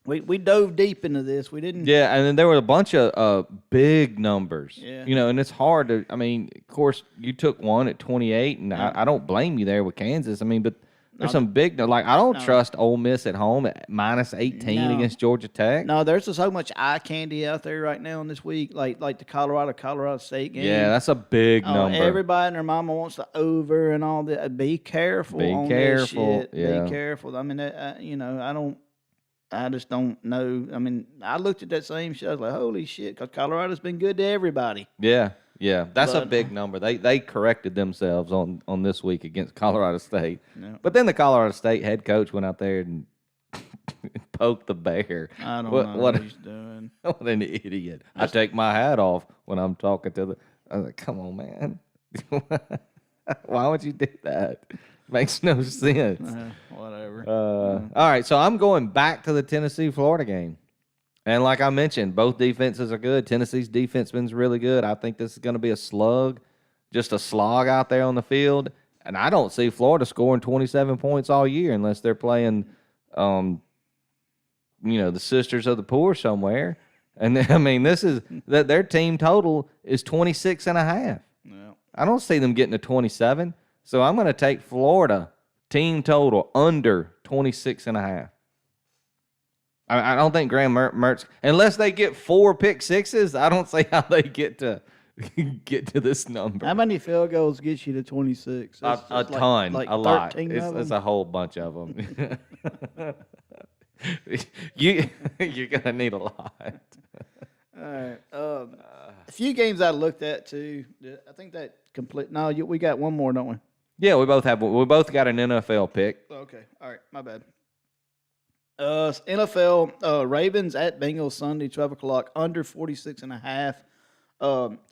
We dove deep into this. We didn't. Yeah, and then there were a bunch of big numbers. Yeah. And it's hard to. I mean, of course, you took one at 28, and I don't blame you there with Kansas. I mean, but there's some big. Like I don't trust Ole Miss at home at minus 18 against Georgia Tech. No, there's so much eye candy out there right now in this week, like the Colorado State game. Yeah, that's a big number. Everybody and their mama wants to over and all that. Be careful. Be careful. This shit. Yeah. Be careful. I mean, I just don't know. I mean, I looked at that same shit. I was like, holy shit, because Colorado's been good to everybody. Yeah. That's a big number. They corrected themselves on this week against Colorado State. Yeah. But then the Colorado State head coach went out there and poked the bear. I don't know what he's doing. What an idiot. I take my hat off when I'm talking to I was like, come on, man. Why would you do that? Makes no sense. Whatever. All right, so I'm going back to the Tennessee-Florida game. And like I mentioned, both defenses are good. Tennessee's defense been really good. I think this is going to be a slug, just a slog out there on the field. And I don't see Florida scoring 27 points all year unless they're playing, the Sisters of the Poor somewhere. And I mean, this is that their team total is 26.5. Yeah. I don't see them getting to 27. So I'm going to take Florida team total under 26.5. I don't think Graham Mertz, unless they get 4 pick sixes, I don't see how they get to this number. How many field goals gets you to 26? A ton, a lot. It's a whole bunch of them. You're going to need a lot. All right. A few games I looked at, too. I think that we got one more, don't we? Yeah, we both got an NFL pick. Okay. All right. My bad. NFL Ravens at Bengals Sunday, 12 o'clock, under 46.5.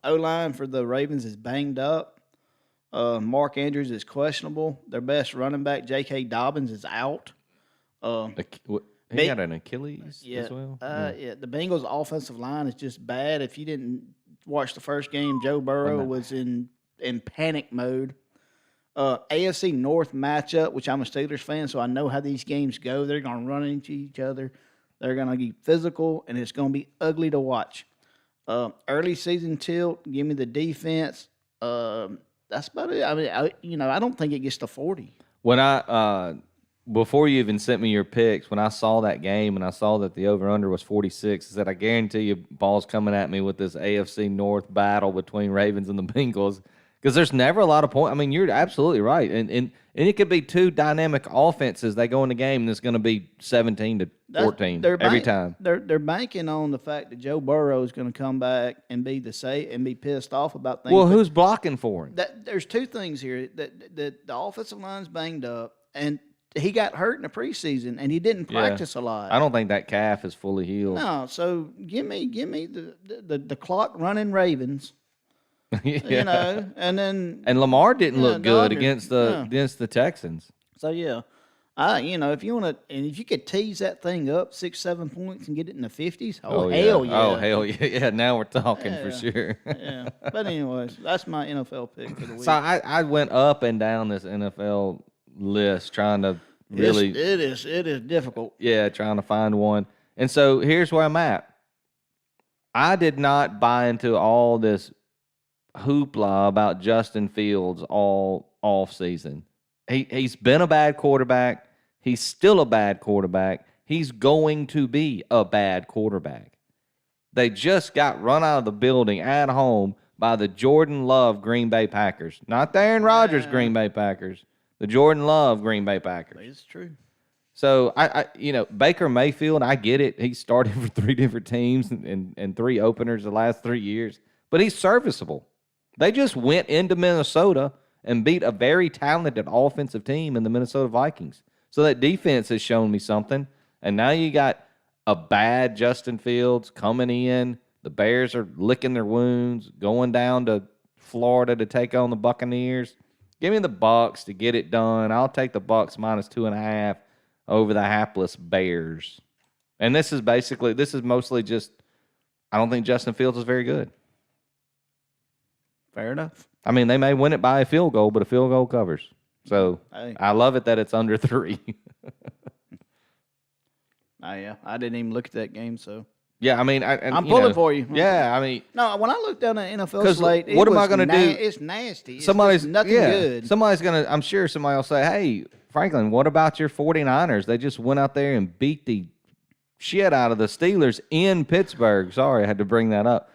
O-line for the Ravens is banged up. Mark Andrews is questionable. Their best running back, J.K. Dobbins, is out. He got an Achilles as well? Yeah, the Bengals' offensive line is just bad. If you didn't watch the first game, Joe Burrow was in panic mode. AFC North matchup, which I'm a Steelers fan, so I know how these games go. They're going to run into each other. They're going to be physical, and it's going to be ugly to watch. Early season tilt, give me the defense. That's about it. I mean, I don't think it gets to 40. When before you even sent me your picks, when I saw that game and I saw that the over-under was 46, I said, I guarantee you ball's coming at me with this AFC North battle between Ravens and the Bengals. Because there's never a lot of points. I mean, you're absolutely right. And it could be two dynamic offenses. They go in the game, and it's going to be 17-14 every time. They're banking on the fact that Joe Burrow is going to come back and be pissed off about things. Well, who's blocking for him? There's two things here. That the offensive line's banged up, and he got hurt in the preseason, and he didn't practice a lot. I don't think that calf is fully healed. No, so give me the clock running Ravens. Yeah. And Lamar didn't look good against the Texans. So if you want to, and if you could tease that thing up 6-7 points and get it in the 50s, hell yeah! Oh hell yeah! Yeah, now we're talking for sure. Yeah, but anyways, that's my NFL pick for the week. So I went up and down this NFL list trying to really. It is difficult. Yeah, trying to find one, and so here's where I'm at. I did not buy into all this hoopla about Justin Fields all off season. He's been a bad quarterback. He's still a bad quarterback. He's going to be a bad quarterback. They just got run out of the building at home by the Jordan Love Green Bay Packers. Not the Aaron Rodgers Green Bay Packers. The Jordan Love Green Bay Packers. It's true. So, Baker Mayfield, I get it. He started for 3 different teams and 3 openers the last 3 years. but he's serviceable. They just went into Minnesota and beat a very talented offensive team in the Minnesota Vikings. So that defense has shown me something. And now you got a bad Justin Fields coming in. The Bears are licking their wounds, going down to Florida to take on the Buccaneers. Give me the Bucs to get it done. I'll take the Bucs -2.5 over the hapless Bears. And this is mostly just, I don't think Justin Fields is very good. Fair enough. I mean, they may win it by a field goal, but a field goal covers. So Hey. I love it that it's under 3. Yeah, I didn't even look at that game, so Yeah, I mean, I'm pulling for you. Yeah, I mean, No, when I looked down the NFL 'Cause slate, what am I going to gonna do? It's nasty. It's somebody's just nothing yeah, good. Somebody's gonna. I'm sure somebody will say, "Hey, Franklin, what about your 49ers? They just went out there and beat the shit out of the Steelers in Pittsburgh." Sorry, I had to bring that up.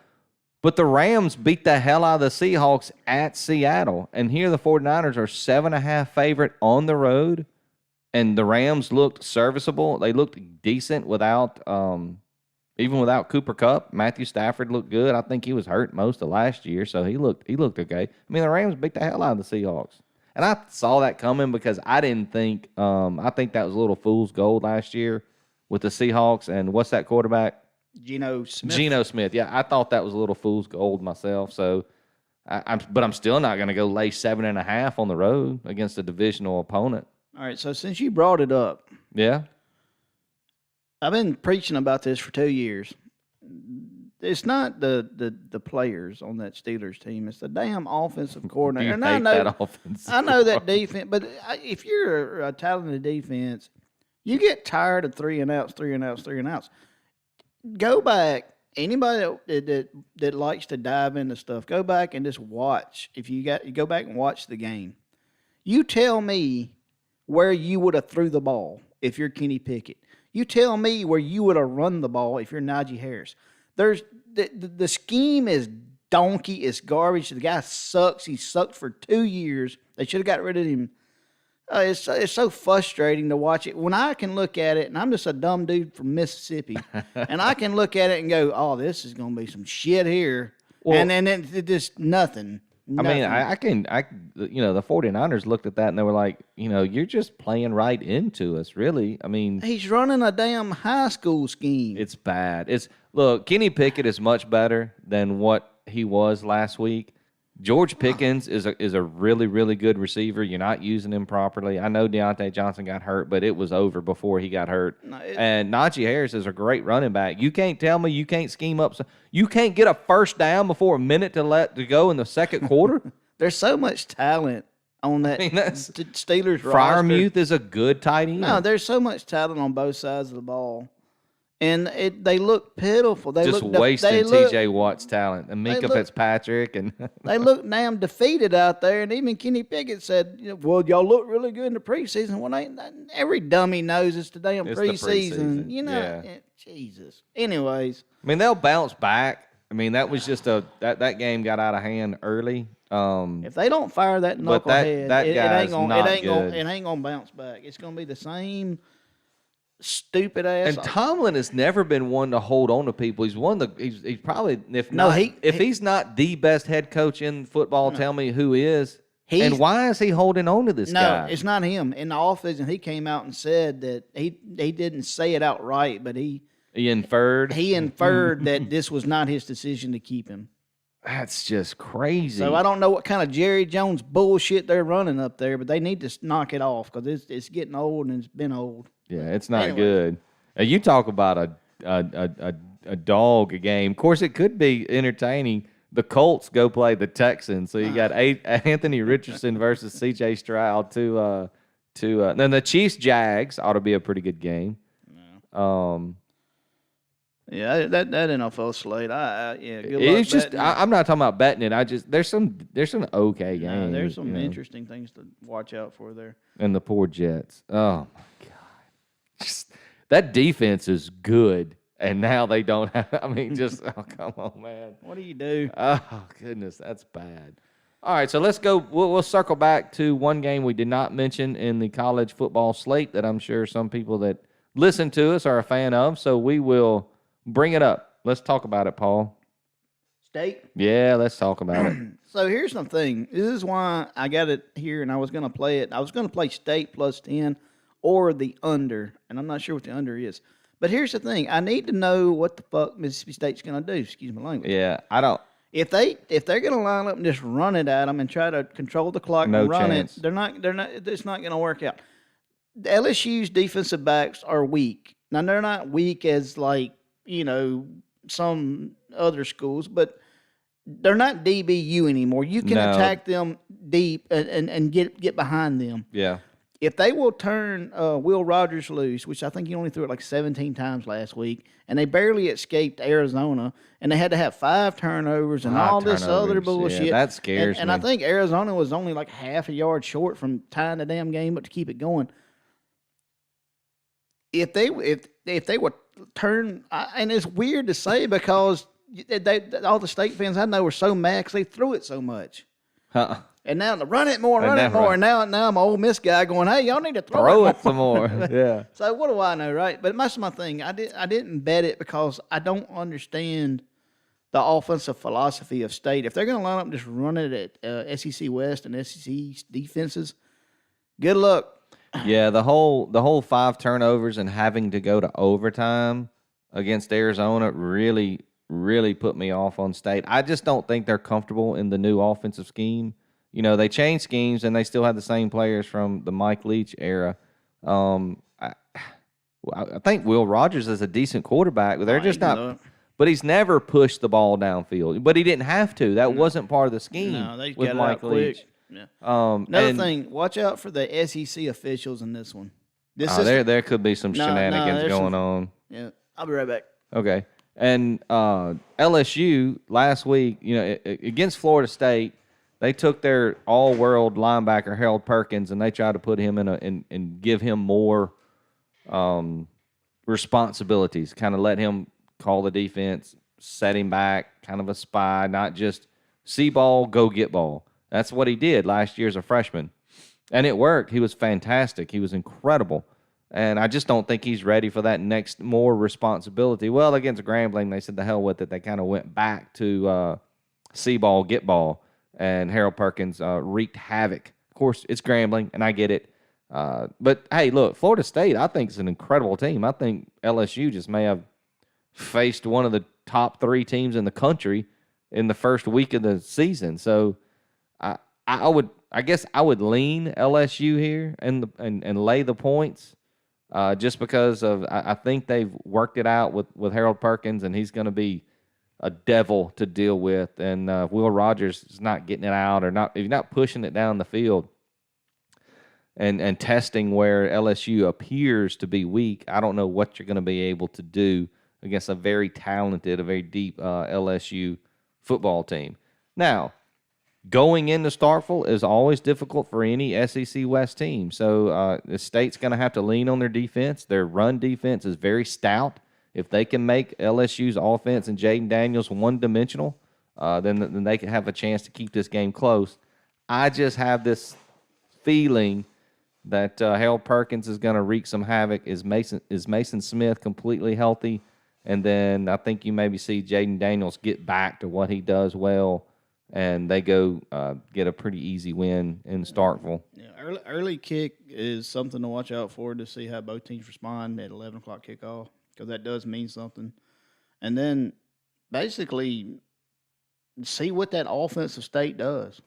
But the Rams beat the hell out of the Seahawks at Seattle, and here the 49ers are 7.5 favorite on the road, and the Rams looked serviceable. They looked decent without. Even without Cooper Kupp. Matthew Stafford looked good. I think he was hurt most of last year, so he looked okay. I mean, the Rams beat the hell out of the Seahawks. And I saw that coming because I didn't think I think that was a little fool's gold last year with the Seahawks. And what's that quarterback? Geno Smith. Geno Smith. Yeah, I thought that was a little fool's gold myself. So, but I'm still not going to go lay 7.5 on the road against a divisional opponent. All right, so since you brought it up, Yeah. I've been preaching about this for 2 years. It's not the players on that Steelers team. It's the damn offensive coordinator. You And hate that offense. I know that defense, but if you're a talented defense, you get tired of 3 and outs. Go back. Anybody that likes to dive into stuff, go back and just watch. If you go back and watch the game. You tell me where you would have threw the ball if you're Kenny Pickett. You tell me where you would have run the ball if you're Najee Harris. There's the scheme is donkey. It's garbage. The guy sucks. He sucked for 2 years. They should have got rid of him. It's so frustrating to watch it. When I can look at it, and I'm just a dumb dude from Mississippi, and I can look at it and go, "Oh, this is going to be some shit here," Well, and then it just nothing. I mean, the 49ers looked at that and they were like, you're just playing right into us, really. I mean, He's running a damn high school scheme. it's bad. Look, Kenny Pickett is much better than what he was last week. George Pickens is a really, really good receiver. You're not using him properly. I know Deontay Johnson got hurt, but it was over before he got hurt. And Najee Harris is a great running back. You can't tell me you can't scheme up. You can't get a first down before a minute to go in the second quarter. There's so much talent on that Steelers roster. Freiermuth is a good tight end. No, there's so much talent on both sides of the ball. And they look pitiful. They just look wasting T.J. Watt's talent and Minka look- Fitzpatrick and They look damn defeated out there. And even Kenny Pickett said, "Well, y'all look really good in the preseason." Well, every dummy knows it's the damn It's the preseason. preseason. Jesus. Anyways, I mean, they'll bounce back. I mean, that was just that game got out of hand early. if they don't fire that But that knucklehead, guy's not good. It ain't gonna bounce back. It's gonna be the same stupid ass. And Tomlin has never been one to hold on to people. He's one of the. He's probably if he's not the best head coach in football, tell me who is. And why is he holding on to this guy? No, it's not him. In the offseason, he came out and said that he didn't say it outright, but he inferred that this was not his decision to keep him. That's just crazy. So I don't know what kind of Jerry Jones bullshit they're running up there, but they need to knock it off because it's getting old and it's been old. Yeah, it's not good. You talk about a dog game. Of course, it could be entertaining. The Colts go play the Texans, so you got Anthony Richardson versus C.J. Stroud. Then the Chiefs Jags ought to be a pretty good game. Yeah, that NFL slate. Good luck It's just betting. I'm not talking about betting it. There's some okay games. There's some interesting things to watch out for there. And the poor Jets. Oh my God, that defense is good, and now they don't have. I mean, come on, man. What do you do? Oh goodness, that's bad. All right, so let's go. We'll circle back to one game we did not mention in the college football slate that I'm sure some people that listen to us are a fan of. So we will bring it up. Let's talk about it, Paul. State. Yeah, let's talk about it. So here's the thing. This is why I got it here, and I was going to play it. I was going to play State plus 10 or the under, and I'm not sure what the under is. But here's the thing. I need to know what the fuck Mississippi State's going to do. Excuse my language. Yeah, I don't. If they're going to line up and just run it at them and try to control the clock No and run chance. it, they're not. It's not going to work out. The LSU's defensive backs are weak. Now they're not weak as some other schools, but they're not DBU anymore. You can No. attack them deep and get behind them. Yeah. If they will turn Will Rogers loose, which I think he only threw it like 17 times last week, and they barely escaped Arizona, and they had to have 5 turnovers and all this other bullshit. Yeah, that scares and me. I think Arizona was only like half a yard short from tying the damn game up to keep it going. If they would turn, and it's weird to say because all the State fans I know were so mad because they threw it so much. Huh. And now to run it more, And run it never- more. And now I'm an old Miss guy going, hey, y'all need to throw Throw it it some more. Yeah. So what do I know, right? But that's my thing. I didn't bet it because I don't understand the offensive philosophy of State. If they're going to line up and just run it at SEC West and SEC defenses, good luck. Yeah, the whole 5 turnovers and having to go to overtime against Arizona really, really put me off on State. I just don't think they're comfortable in the new offensive scheme. You know, they changed schemes and they still have the same players from the Mike Leach era. I think Will Rogers is a decent quarterback, but they're just not. But he's never pushed the ball downfield. But he didn't have to. That wasn't part of the scheme. No, they with got Mike out quick. Leach. Yeah. Another Thing, watch out for the SEC officials in this one. There could be some shenanigans there's going some- on. Yeah, I'll be right back. Okay. And LSU last week, against Florida State, they took their all-world linebacker Harold Perkins and they tried to put him and give him more responsibilities. Kind of let him call the defense, set him back, kind of a spy, not just see ball, go get ball. That's what he did last year as a freshman, and it worked. He was fantastic. He was incredible. And I just don't think he's ready for that next more responsibility. Well, against Grambling, they said the hell with it. They kind of went back to see ball, get ball, and Harold Perkins wreaked havoc. Of course, it's Grambling, and I get it. But, hey, look, Florida State, I think, is an incredible team. I think LSU just may have faced one of the top 3 teams in the country in the first week of the season. So I guess I would lean LSU here and lay the points. Just because of I think they've worked it out with Harold Perkins, and he's going to be a devil to deal with. And Will Rogers is not getting it out, or not if you're not pushing it down the field and testing where LSU appears to be weak. I don't know what you're going to be able to do against a very talented, a very deep LSU football team. Now, going into Starkville is always difficult for any SEC West team. So the State's going to have to lean on their defense. Their run defense is very stout. If they can make LSU's offense and Jaden Daniels one-dimensional, then they can have a chance to keep this game close. I just have this feeling that Harold Perkins is going to wreak some havoc. Is Mason Smith completely healthy? And then I think you maybe see Jaden Daniels get back to what he does well, and they go get a pretty easy win in Starkville. Yeah, early kick is something to watch out for to see how both teams respond at 11 o'clock kickoff, because that does mean something. And then basically see what that offensive State does.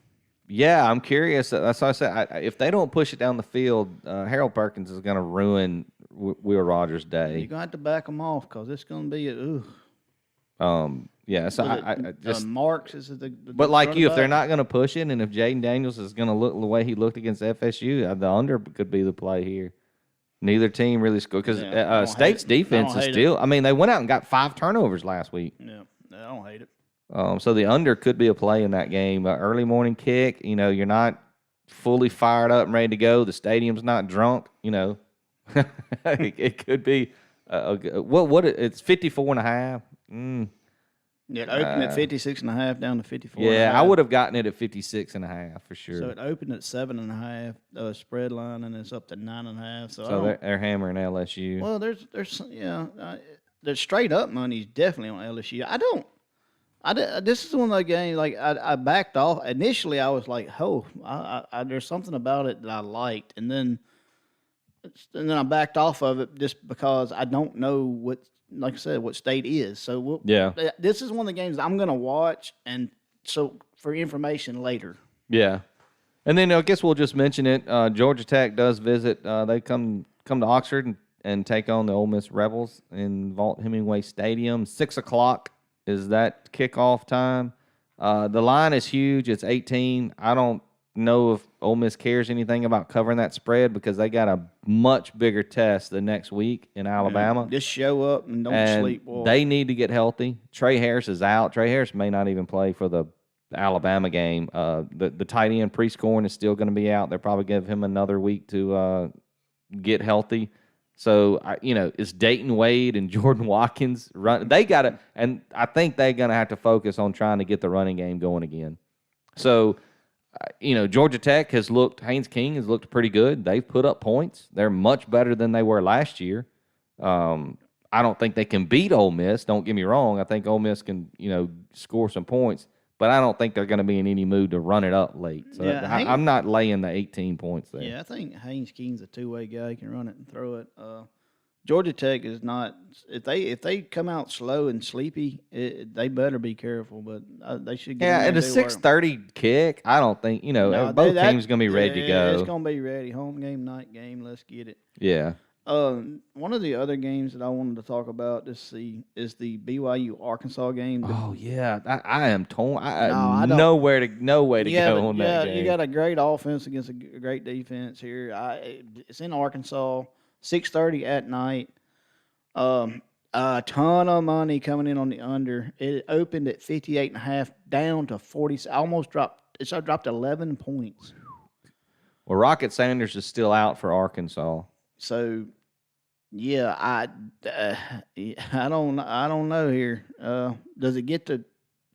Yeah, I'm curious. That's why I said if they don't push it down the field, Harold Perkins is going to ruin Will Rogers' day. You're going to have to back them off because it's going to be Yeah, so I just Marks is the but like you, if they're back. not going to push it, and if Jaden Daniels is going to look the way he looked against FSU, the under could be the play here. Neither team really scored because I don't State's hate it. defense I don't is hate still. I mean, they went out and got 5 turnovers last week. Yeah, I don't hate it. So the under could be a play in that game. Early morning kick, you're not fully fired up and ready to go. The stadium's not drunk, it could be. It's 54.5. Yeah, it opened at 56.5 down to 54. Yeah, I would have gotten it at 56.5 for sure. So it opened at 7.5 spread line, and it's up to 9.5. So they're hammering LSU. Well, there's straight up money's definitely on LSU. This is one of the games, like, I backed off. Initially, I was like, oh, there's something about it that I liked. And then I backed off of it just because I don't know what, like I said, what state is. So Yeah. this is one of the games I'm going to watch, and so for information later. Yeah. And then I guess we'll just mention it. Georgia Tech does visit. They come to Oxford and take on the Ole Miss Rebels in Vaught Hemingway Stadium. 6 o'clock is that kickoff time. The line is huge. It's 18. I don't know if Ole Miss cares anything about covering that spread because they got a much bigger test the next week in Alabama. Just show up and don't sleep. Boy. They need to get healthy. Trey Harris is out. Trey Harris may not even play for the Alabama game. The tight end Prescorn is still going to be out. They'll probably give him another week to get healthy. So, it's Dayton Wade and Jordan Watkins run. They got to, and I think they're going to have to focus on trying to get the running game going again. So, Georgia Tech Haynes King has looked pretty good. They've put up points. They're much better than they were last year. I don't think they can beat Ole Miss. Don't get me wrong. I think Ole Miss can, score some points, but I don't think they're going to be in any mood to run it up late. So I'm not laying the 18 points there. Yeah, I think Haynes King's a two-way guy. He can run it and throw it. Georgia Tech is not. If they come out slow and sleepy, they better be careful. But they should. Get at a 6:30 kick, I don't think both teams going to be ready to go. It's going to be ready. Home game, night game. Let's get it. Yeah. One of the other games that I wanted to talk about is the BYU Arkansas game. Oh yeah, I am torn. I no way to go on that game. You got a great offense against a great defense here. It's in Arkansas. 6:30 at night. A ton of money coming in on the under. It opened at 58.5, down to 40. Almost dropped. It's dropped 11 points. Well, Rocket Sanders is still out for Arkansas. So, yeah, I don't know here. Does it get to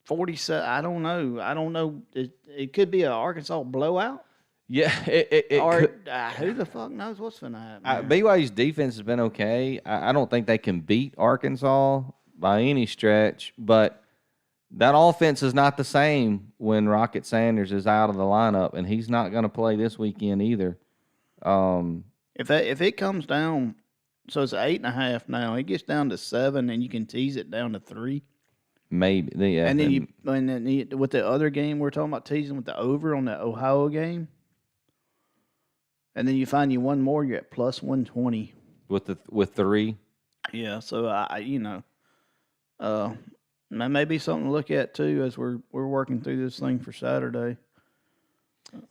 47? I don't know. It could be an Arkansas blowout. Yeah, who the fuck knows what's going to happen? BYU's defense has been okay. I don't think they can beat Arkansas by any stretch, but that offense is not the same when Rocket Sanders is out of the lineup, and he's not going to play this weekend either. If it comes down, so it's 8.5 now. It gets down to 7, and you can tease it down to 3. Maybe, yeah. And then with the other game we're talking about teasing with the over on the Ohio game. And then you find you one more, you're at plus 120 with 3. Yeah, so that may be something to look at too as we're working through this thing for Saturday.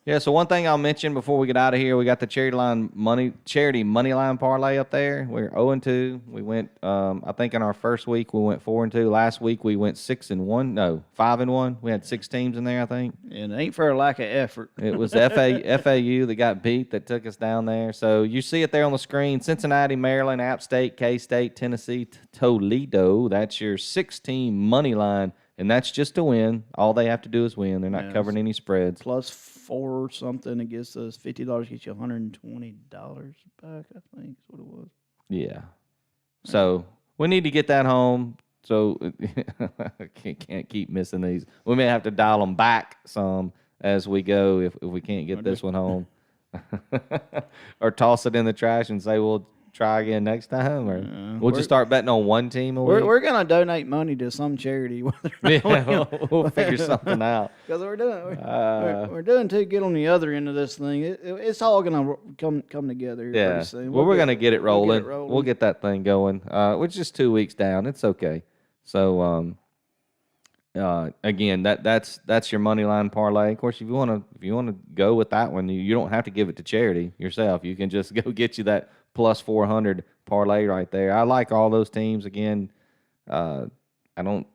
Yeah, so one thing I'll mention before we get out of here, we got the charity money line parlay up there. We're 0-2. We went, I think in our first week we went 4-2. Last week we went 6-1. No, 5-1. We had 6 teams in there, I think. And it ain't for a lack of effort. It was FAU that got beat that took us down there. So you see it there on the screen: Cincinnati, Maryland, App State, K-State, Tennessee, Toledo. That's your 6-team money line. And that's just to win. All they have to do is win. They're not covering any spreads. Plus 4 something against us. $50 gets you $120 back, I think is what it was. Yeah. So we need to get that home. So can't keep missing these. We may have to dial them back some as we go if we can't get this one home. Or toss it in the trash and say we'll try again next time, or we'll just start betting on one team a week. We're gonna donate money to some charity. We'll figure something out because we're doing too good on the other end of this thing. It's all gonna come together. Here pretty soon. We're gonna get it rolling. We'll get that thing going. We're just 2 weeks down. It's okay. So again, that's your money line parlay. Of course, if you want to go with that one, you don't have to give it to charity yourself. You can just go get you that plus 400 parlay right there. I like all those teams. Again, I don't,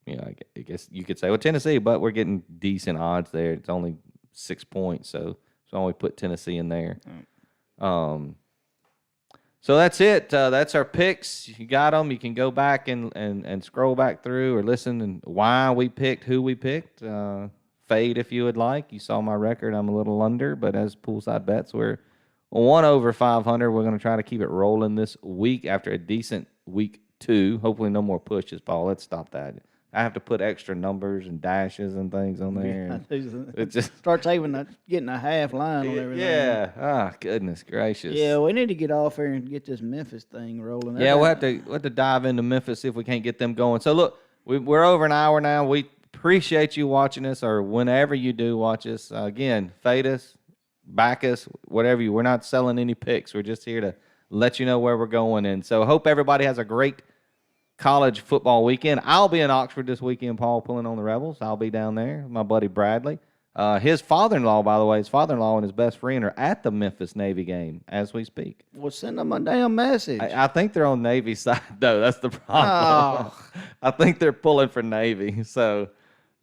I guess you could say, well, Tennessee, but we're getting decent odds there. It's only 6 points, so I only put Tennessee in there. So that's it. That's our picks. You got them. You can go back and scroll back through or listen and why we picked who we picked. Fade if you would like. You saw my record. I'm a little under, but as poolside bets, we're 1 over 500. We're going to try to keep it rolling this week after a decent week 2. Hopefully no more pushes, Paul. Let's stop that. I have to put extra numbers and dashes and things on there. I And do. it just Start getting a half line on everything. yeah. Ah, goodness gracious. Yeah, we need to get off here and get this Memphis thing rolling. Yeah, we'll have to dive into Memphis, see if we can't get them going. So look, we're over an hour now. We appreciate you watching us, or whenever you do watch us. Again, fade us, back us, whatever you. We're not selling any picks. We're just here to let you know where we're going. And so hope everybody has a great college football weekend. I'll be in Oxford this weekend, Paul, pulling on the Rebels. I'll be down there with my buddy Bradley. His father-in-law, by the way, and his best friend are at the Memphis Navy game as we speak. Well, send them a damn message. I think they're on Navy side, though. That's the problem. Oh. I think they're pulling for Navy. So,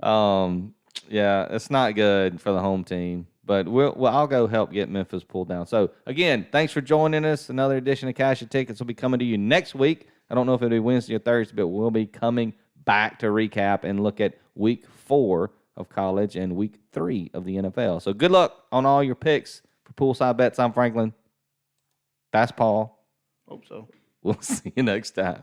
yeah, it's not good for the home team. But I'll go help get Memphis pulled down. So, again, thanks for joining us. Another edition of Cash and Tickets will be coming to you next week. I don't know if it'll be Wednesday or Thursday, but we'll be coming back to recap and look at week 4 of college and week 3 of the NFL. So good luck on all your picks for Poolside Bets. I'm Franklin. That's Paul. Hope so. We'll see you next time.